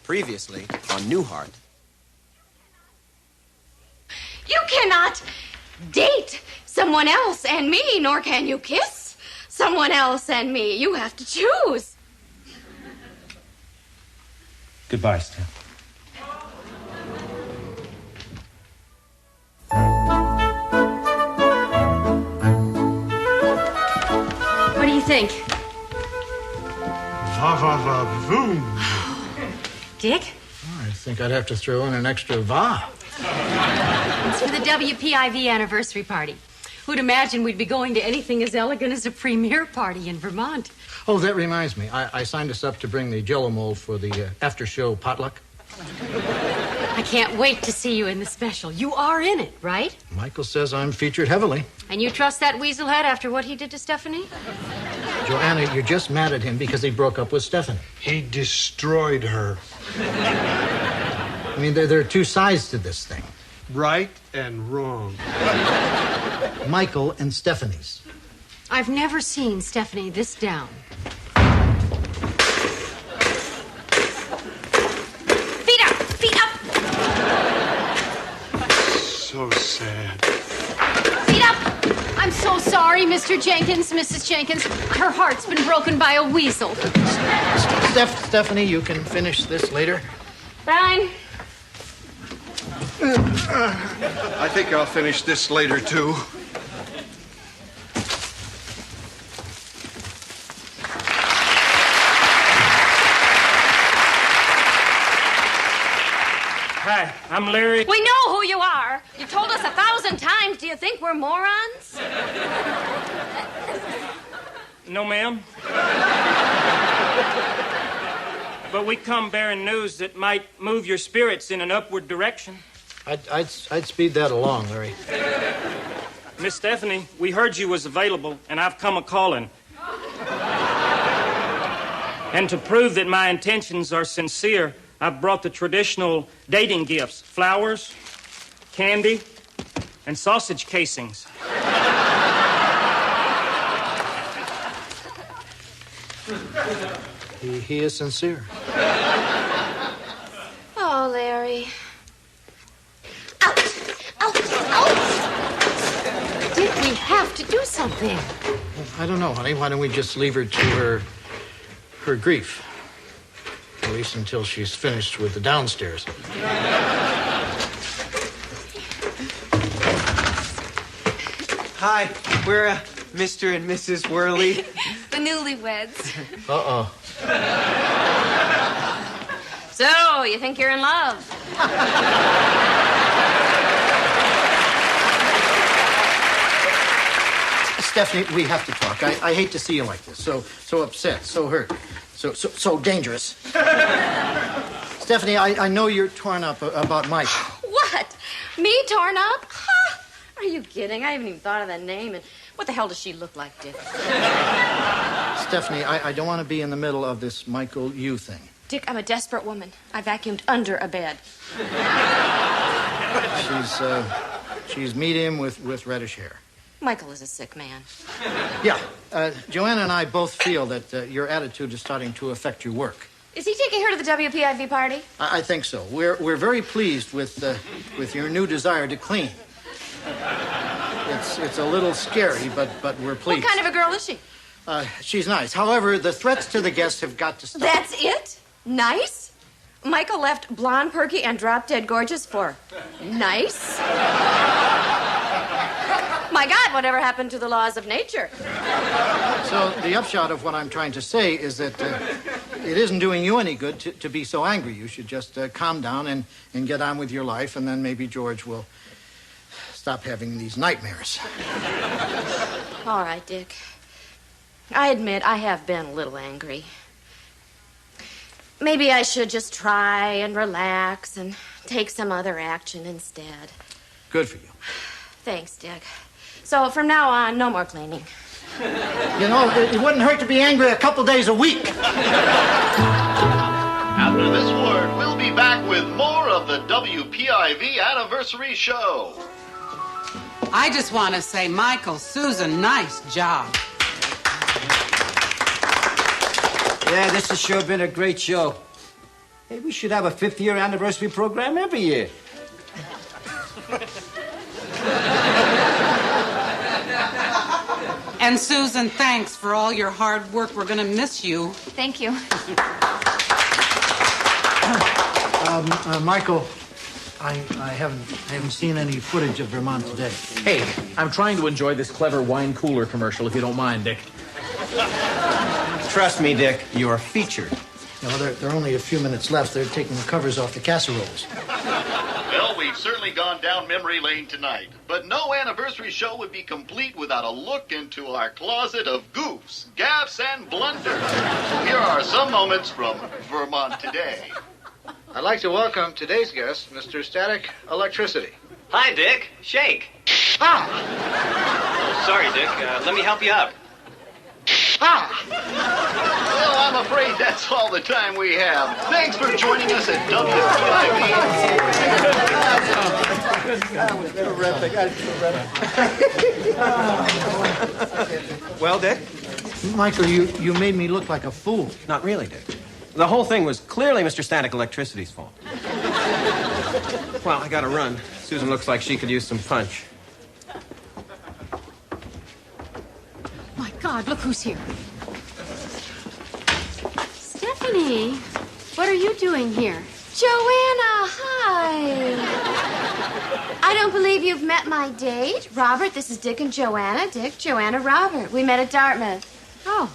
Previously on Newhart. You cannot date someone else and me, nor can you kiss someone else and me. You have to choose. Goodbye, Steph. What do you think? Va-va-va-voom. Dick? I think I'd have to throw in an extra va. It's for the WPIV anniversary party. Who'd imagine we'd be going to anything as elegant as a premiere party in Vermont? Oh, that reminds me. I signed us up to bring the Jell-O mold for the after-show potluck. I can't wait to see you in the special. You are in it, right? Michael says I'm featured heavily. And you trust that weasel head after what he did to Stephanie? Joanna, you're just mad at him because he broke up with Stephanie. He destroyed her. I mean, there are two sides to this thing. Right and wrong. Michael and Stephanie's. I've never seen Stephanie this down. Feet up! Feet up! So sad. Feet up! I'm so sorry, Mr. Jenkins, Mrs. Jenkins. Her heart's been broken by a weasel. Stephanie, you can finish this later. Fine. I think I'll finish this later, too. Hi, I'm Larry. We know who you are. You told us 1,000 times. Do you think we're morons? No, ma'am. But we come bearing news that might move your spirits in an upward direction. I'd speed that along, Larry. Miss Stephanie, we heard you was available, and I've come a-calling. And to prove that my intentions are sincere, I've brought the traditional dating gifts: flowers, candy, and sausage casings. He is sincere. Oh, Larry. Out! Out! Out! Dick, we have to do something. I don't know, honey. Why don't we just leave her to her grief? At least until she's finished with the downstairs. Hi, we're Mr. and Mrs. Worley. The newlyweds. Uh-oh. So, you think you're in love? Stephanie, we have to talk. I hate to see you like this. So upset, so hurt, so dangerous. Stephanie, I know you're torn up about Mike. What? Me torn up? Huh? Are you kidding? I haven't even thought of that name. And what the hell does she look like, Dick? Stephanie, I don't want to be in the middle of this Michael you thing. Dick, I'm a desperate woman. I vacuumed under a bed. She's medium with reddish hair. Michael is a sick man. Yeah. Joanna and I both feel that your attitude is starting to affect your work. Is he taking her to the WPIV party? I think so. We're very pleased with your new desire to clean. It's a little scary, but we're pleased. What kind of a girl is she? She's nice. However, the threats to the guests have got to stop. That's it? Nice? Michael left blonde, perky, and drop-dead gorgeous for nice? My God, whatever happened to the laws of nature? So the upshot of what I'm trying to say is that it isn't doing you any good to be so angry. You should just calm down and get on with your life, and then maybe George will stop having these nightmares. All right, Dick. I admit I have been a little angry. Maybe I should just try and relax and take some other action instead. Good for you. Thanks, Dick. So from now on, no more cleaning. You know, it wouldn't hurt to be angry a couple days a week. After this word, we'll be back with more of the WPIV Anniversary Show. I just want to say, Michael, Susan, nice job. Yeah, this has sure been a great show. Hey, we should have a 50th-year anniversary program every year. And Susan, thanks for all your hard work. We're going to miss you. Thank you. Michael, I haven't seen any footage of Vermont today. Hey, I'm trying to enjoy this clever wine cooler commercial, if you don't mind, Dick. Trust me, Dick, you're featured. You know, there are only a few minutes left. They're taking the covers off the casseroles. Well, we've certainly gone down memory lane tonight, but no anniversary show would be complete without a look into our closet of goofs, gaffes, and blunders. Here are some moments from Vermont today. I'd like to welcome today's guest, Mr. Static Electricity. Hi, Dick. Shake. Ah! Oh, sorry, Dick. Let me help you up. Ah! Well, I'm afraid that's all the time we have. Thanks for joining us at WPIV. Well, Dick? Michael, you made me look like a fool. Not really, Dick. The whole thing was clearly Mr. Static Electricity's fault. Well, I gotta run. Susan looks like she could use some punch. My God, look who's here. Stephanie, what are you doing here? Joanna, hi. I don't believe you've met my date. Robert, this is Dick and Joanna. Dick, Joanna, Robert. We met at Dartmouth. Oh,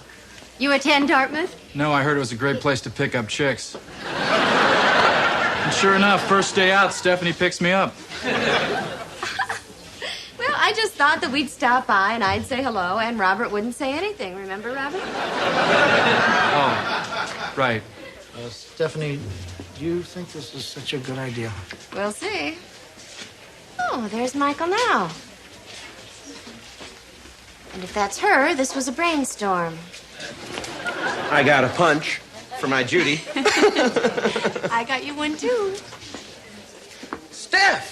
you attend Dartmouth? No, I heard it was a great place to pick up chicks. And sure enough, first day out, Stephanie picks me up. Well, I I just thought that we'd stop by and I'd say hello and Robert wouldn't say anything. Remember, Robert? Oh, right. Stephanie, do you think this is such a good idea? We'll see. Oh, there's Michael now. And if that's her, this was a brainstorm. I got a punch for my Judy. I got you one, too. Steph!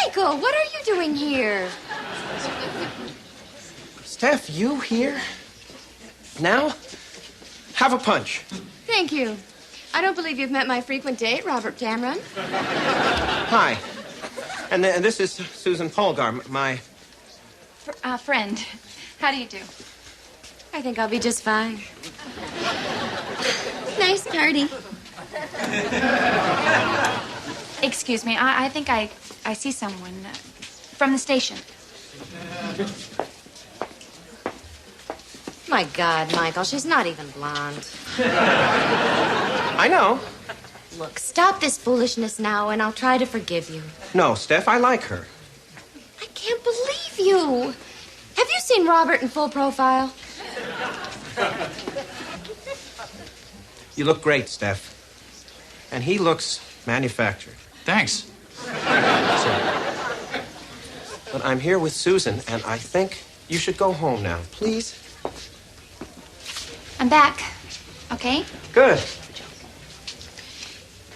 Michael, what are you doing here? Steph, you here? Now? Have a punch. Thank you. I don't believe you've met my frequent date, Robert Cameron. Hi. And this is Susan Polgar, my... Friend. How do you do? I think I'll be just fine. Nice party. Excuse me, I think I see someone from the station. My God, Michael, she's not even blonde. I know. Look, stop this foolishness now, and I'll try to forgive you. No, Steph, I like her. I can't believe you. Have you seen Robert in full profile? You look great, Steph. And he looks manufactured. Thanks. But I'm here with Susan, and I think you should go home now, please. I'm back. Okay? Good.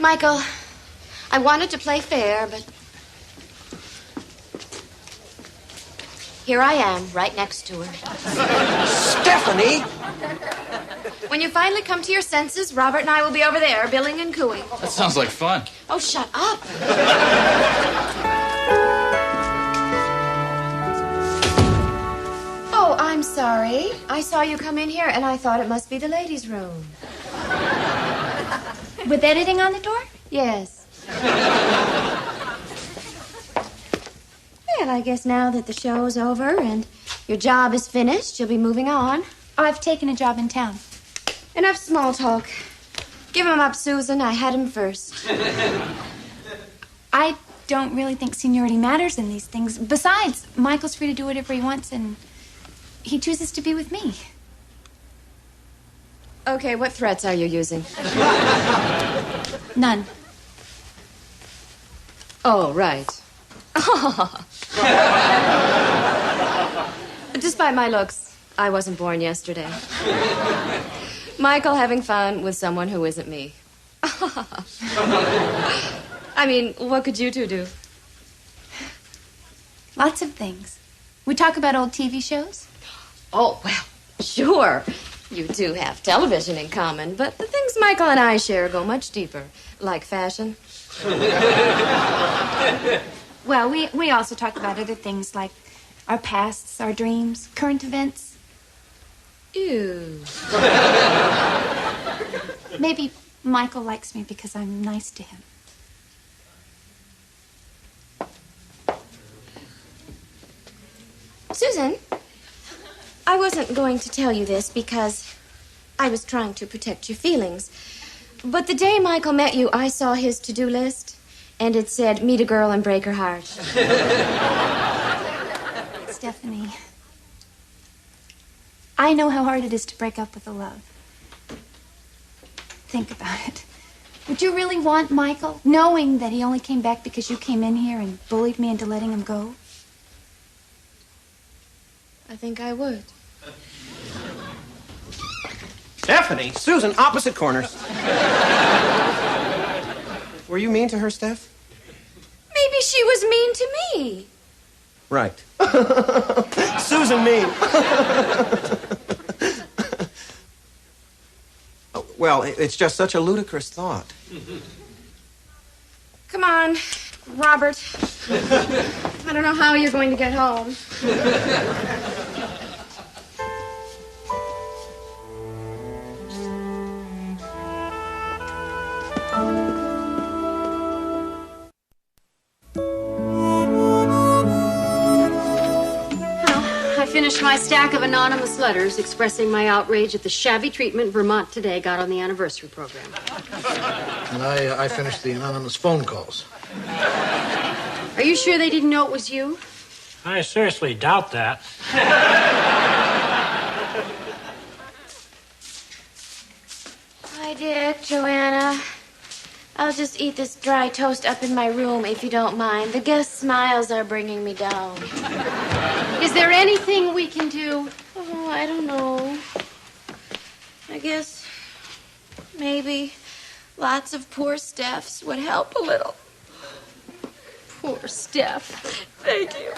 Michael, I wanted to play fair, but... here I am, right next to her. Stephanie! When you finally come to your senses, Robert and I will be over there, billing and cooing. That sounds like fun. Oh, shut up. Oh, I'm sorry. I saw you come in here, and I thought it must be the ladies' room. With editing on the door? Yes. Well, I guess now that the show's over and your job is finished, you'll be moving on. I've taken a job in town. Enough small talk. Give him up, Susan. I had him first. I don't really think seniority matters in these things. Besides, Michael's free to do whatever he wants, and he chooses to be with me. Okay, what threats are you using? None. Oh, right. Despite my looks, I wasn't born yesterday. Michael having fun with someone who isn't me. I mean, what could you two do? Lots of things. We talk about old TV shows. Oh, well, sure. You two have television in common, but the things Michael and I share go much deeper, like fashion. Well, we also talk about other things like our pasts, our dreams, current events. Ew. Maybe Michael likes me because I'm nice to him. Susan, I wasn't going to tell you this because I was trying to protect your feelings. But the day Michael met you, I saw his to-do list, and it said, meet a girl and break her heart. Stephanie, I know how hard it is to break up with a love. Think about it. Would you really want Michael, knowing that he only came back because you came in here and bullied me into letting him go? I think I would. Stephanie, Susan, opposite corners. Were you mean to her, Steph? Maybe she was mean to me. Right. Susan mean. Well, it's just such a ludicrous thought. Come on, Robert. I don't know how you're going to get home. I finished my stack of anonymous letters expressing my outrage at the shabby treatment Vermont Today got on the anniversary program. And I finished the anonymous phone calls. Are you sure they didn't know it was you? I seriously doubt that. Hi, Dick, Joanna. I'll just eat this dry toast up in my room, if you don't mind. The guest smiles are bringing me down. Is there anything we can do? Oh, I don't know. I guess maybe lots of poor Stephs would help a little. Poor Steph. Thank you.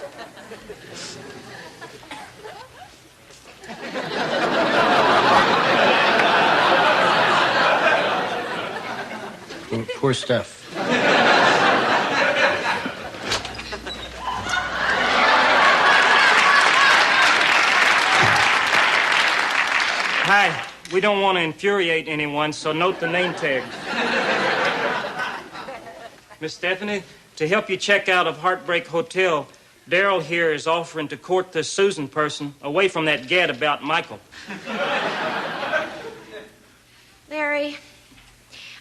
Poor Steph. Hi. We don't want to infuriate anyone, so note the name tag. Miss Stephanie, to help you check out of Heartbreak Hotel, Daryl here is offering to court this Susan person away from that gad about Michael. Larry,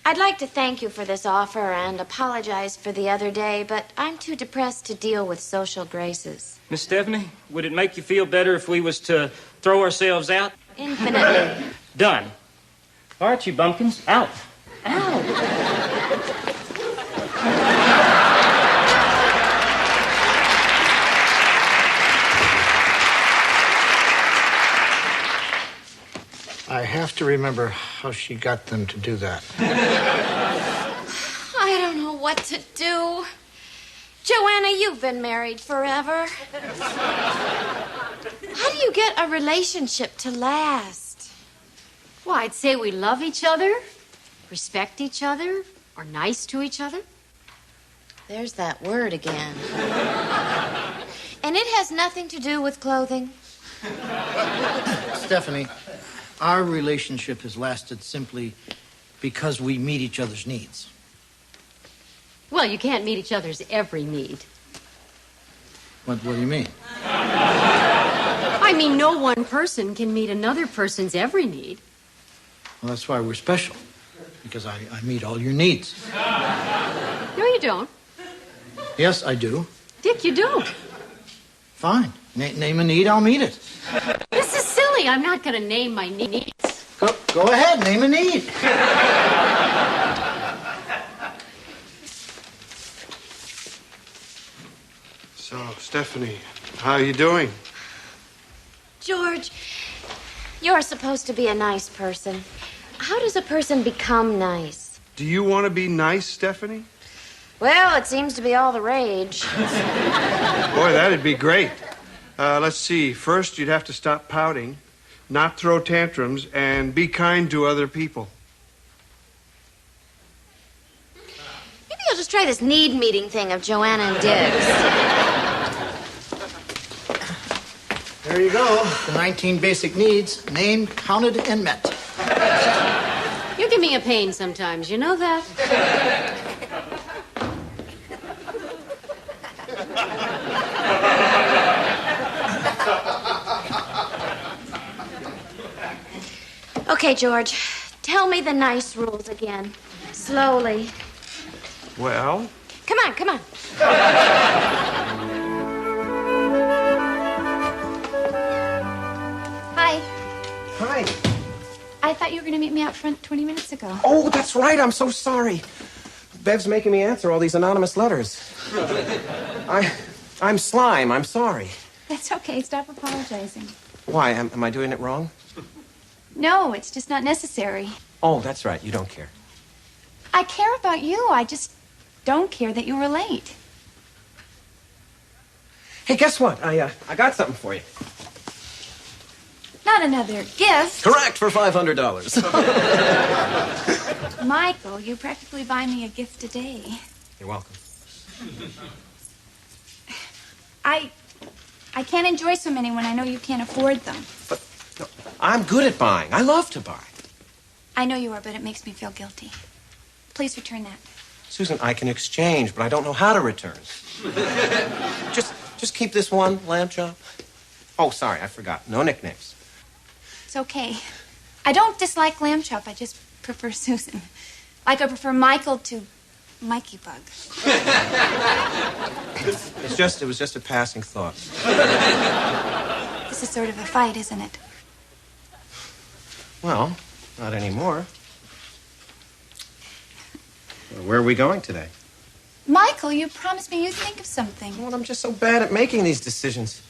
I'd like to thank you for this offer and apologize for the other day, but I'm too depressed to deal with social graces. Miss Stephanie, would it make you feel better if we was to throw ourselves out? Infinitely. Done. All right, you bumpkins, out. I have to remember how she got them to do that. I don't know what to do. Joanna, you've been married forever. How do you get a relationship to last? Well, I'd say we love each other, respect each other, are nice to each other. There's that word again. And it has nothing to do with clothing. Stephanie, our relationship has lasted simply because we meet each other's needs. Well, you can't meet each other's every need. What do you mean? I mean, no one person can meet another person's every need. Well, that's why we're special. Because I meet all your needs. No, you don't. Yes, I do. Dick, you don't. Fine. Name a need, I'll meet it. This is silly. I'm not going to name my needs. Go ahead, name a need. So, Stephanie, how are you doing? George, you're supposed to be a nice person. How does a person become nice? Do you want to be nice, Stephanie? Well, it seems to be all the rage. Boy, that'd be great. Let's see. First, you'd have to stop pouting, not throw tantrums, and be kind to other people. Maybe I'll just try this need meeting thing of Joanna and Dick's. There you go. The 19 basic needs, named, counted, and met. You give me a pain sometimes, you know that? Okay, George, tell me the nice rules again. Slowly. Well? Come on, come on. Hi. Hi. I thought you were going to meet me out front 20 minutes ago. Oh, that's right. I'm so sorry. Bev's making me answer all these anonymous letters. I'm Slime. I'm sorry. That's okay. Stop apologizing. Why? Am I doing it wrong? No, it's just not necessary. Oh, that's right. You don't care. I care about you. I just don't care that you were late. Hey, guess what? I got something for you. Not another gift. Correct, for $500. Michael, you practically buy me a gift a day. You're welcome. I can't enjoy so many when I know you can't afford them. But no, I'm good at buying. I love to buy. I know you are, but it makes me feel guilty. Please return that. Susan, I can exchange, but I don't know how to return. Just keep this one, lamb chop. Oh, sorry, I forgot. No nicknames. It's okay. I don't dislike lamb chop. I just prefer Susan. Like I prefer Michael to Mikey bug. It was just a passing thought. This is sort of a fight, isn't it? Well, not anymore. Where are we going today? Michael, you promised me you'd think of something. Well, I'm just so bad at making these decisions.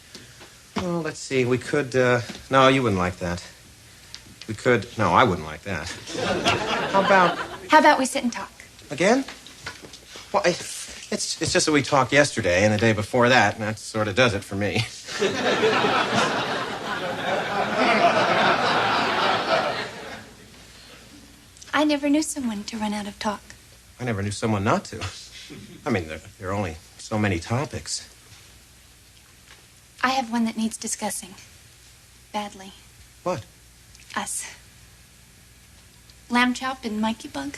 Well, let's see. We could, no, you wouldn't like that. We could, no, I wouldn't like that. How about we sit and talk? Again? Well, it's just that we talked yesterday and the day before that, and that sort of does it for me. I never knew someone to run out of talk. I never knew someone not to. I mean, there are only so many topics. I have one that needs discussing. Badly. What? Us. Lamb chop and Mikey bug.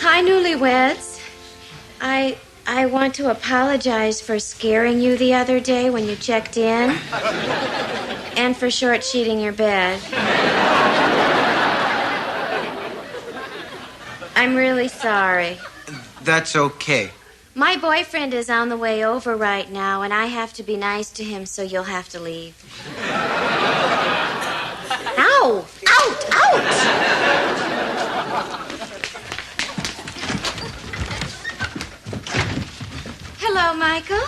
Hi, newlyweds. I want to apologize for scaring you the other day when you checked in. And for short-sheeting your bed. I'm really sorry. That's okay. My boyfriend is on the way over right now, and I have to be nice to him, so you'll have to leave. Ow! Out! Hello, Michael.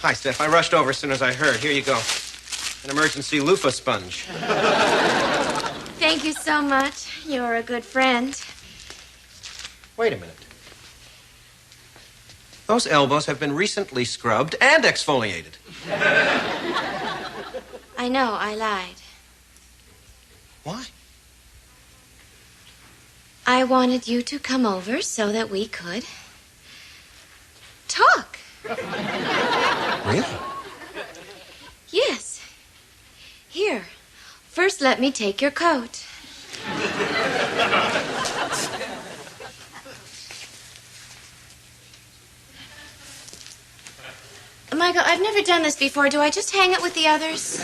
Hi, Steph. I rushed over as soon as I heard. Here you go. An emergency loofah sponge. Thank you so much. You're a good friend. Wait a minute. Those elbows have been recently scrubbed and exfoliated. I know, I lied. Why? I wanted you to come over so that we could talk. Really? Yes. Here, first let me take your coat. Michael, I've never done this before. Do I just hang it with the others?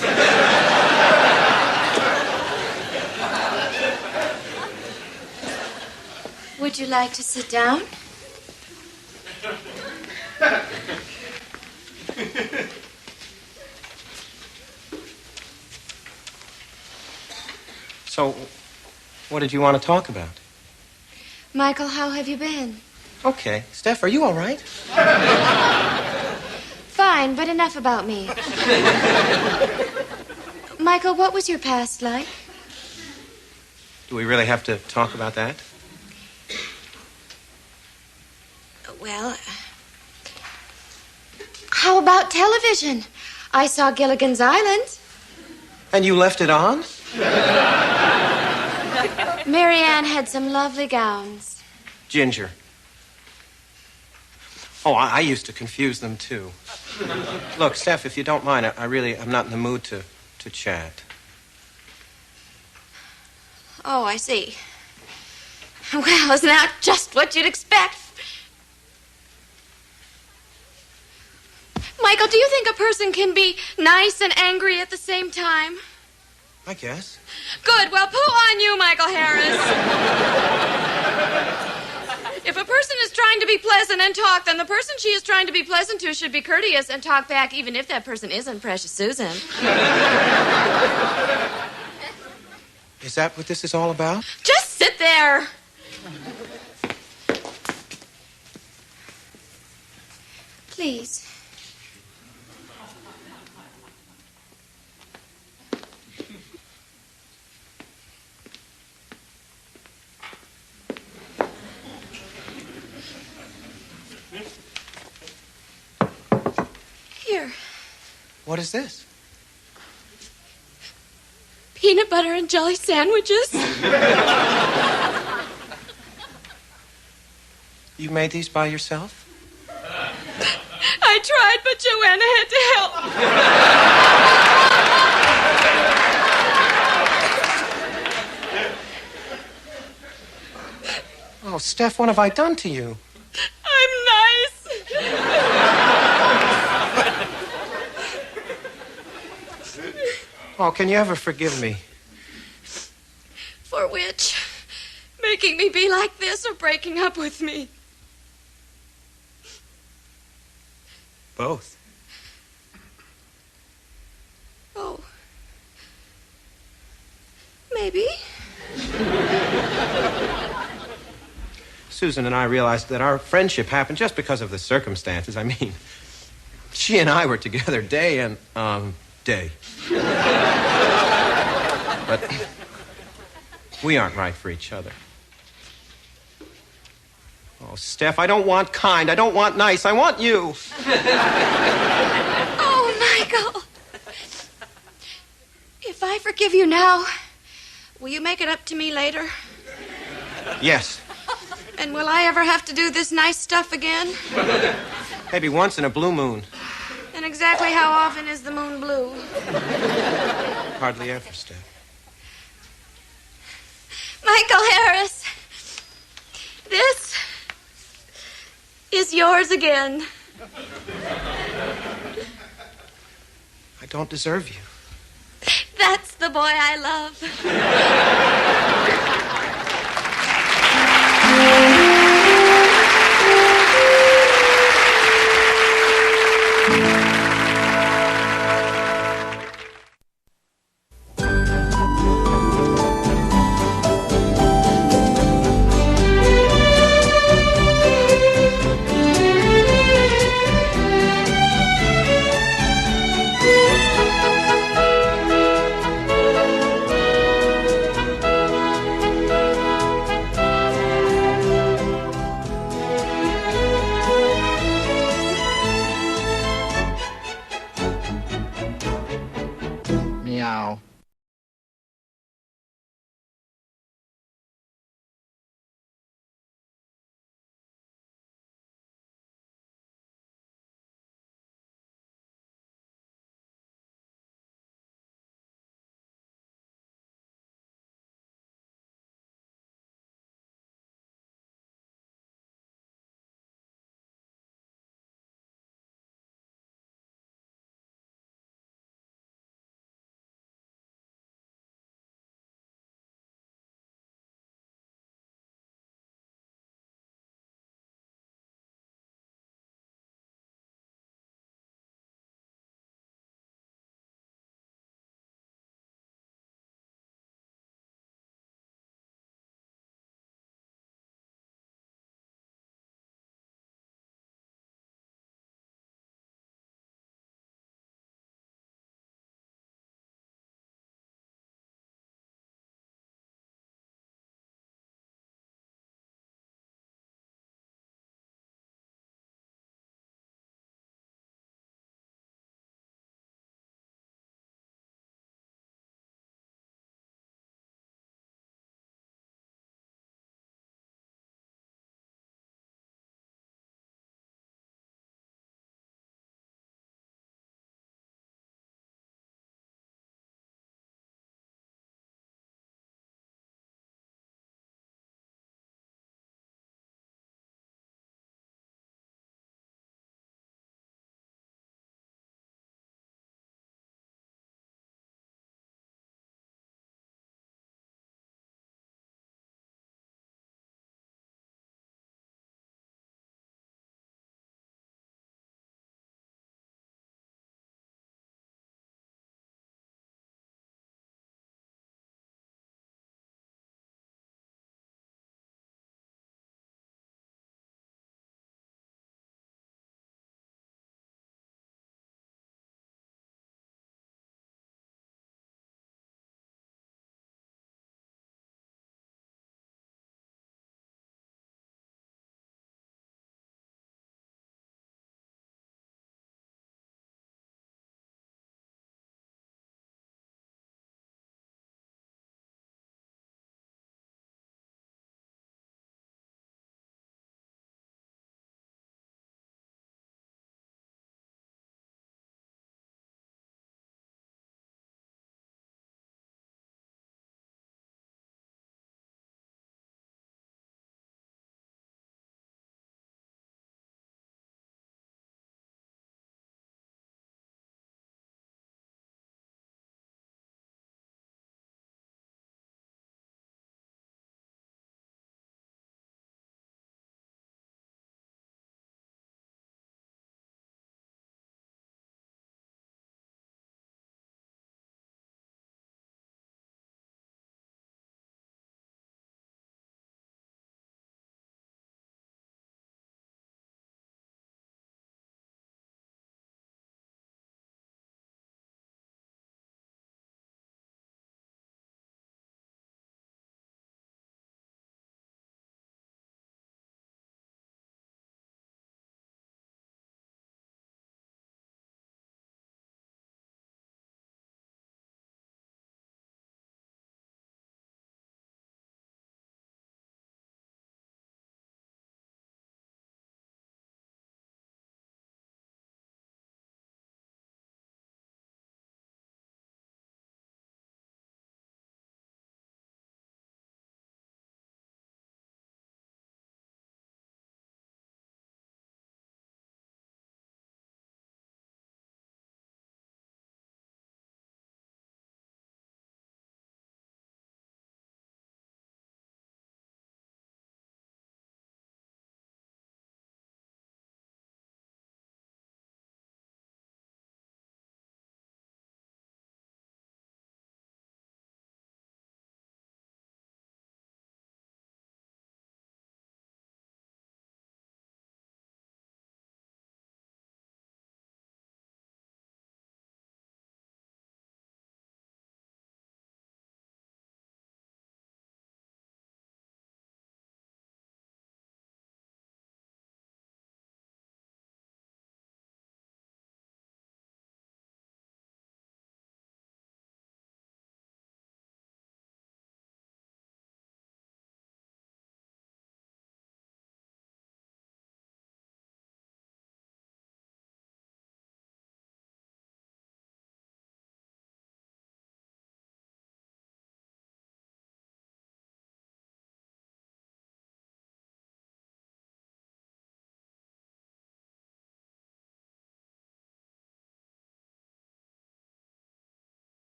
Would you like to sit down? So, what did you want to talk about? Michael, how have you been? Okay. Steph, are you all right? Fine, but enough about me. Michael, what was your past like? Do we really have to talk about that? Well, how about television? I saw Gilligan's Island. And you left it on? Marianne had some lovely gowns. Ginger. Oh, I used to confuse them, too. Look, Steph, if you don't mind, I'm not in the mood to chat. Oh, I see. Well, isn't that just what you'd expect? Michael, do you think a person can be nice and angry at the same time? I guess. Good. Well, poo on you, Michael Harris. If a person is trying to be pleasant and talk, then the person she is trying to be pleasant to should be courteous and talk back, even if that person isn't Precious Susan. Is that what this is all about? Just sit there. Please. Here. What is this? Peanut butter and jelly sandwiches. You made these by yourself? I tried, but Joanna had to help. Oh, Steph, what have I done to you? I'm nice. Oh, can you ever forgive me? For which? Making me be like this or breaking up with me? Both. Oh. Maybe. Susan and I realized that our friendship happened just because of the circumstances. I mean, she and I were together day and, day. But we aren't right for each other. Oh, Steph, I don't want kind. I don't want nice. I want you. Oh, Michael. If I forgive you now, will you make it up to me later? Yes. And will I ever have to do this nice stuff again? Maybe once in a blue moon. And exactly how often is the moon blue? Hardly ever, Steph. Michael Harris, this is yours again. I don't deserve you. That's the boy I love. Meow.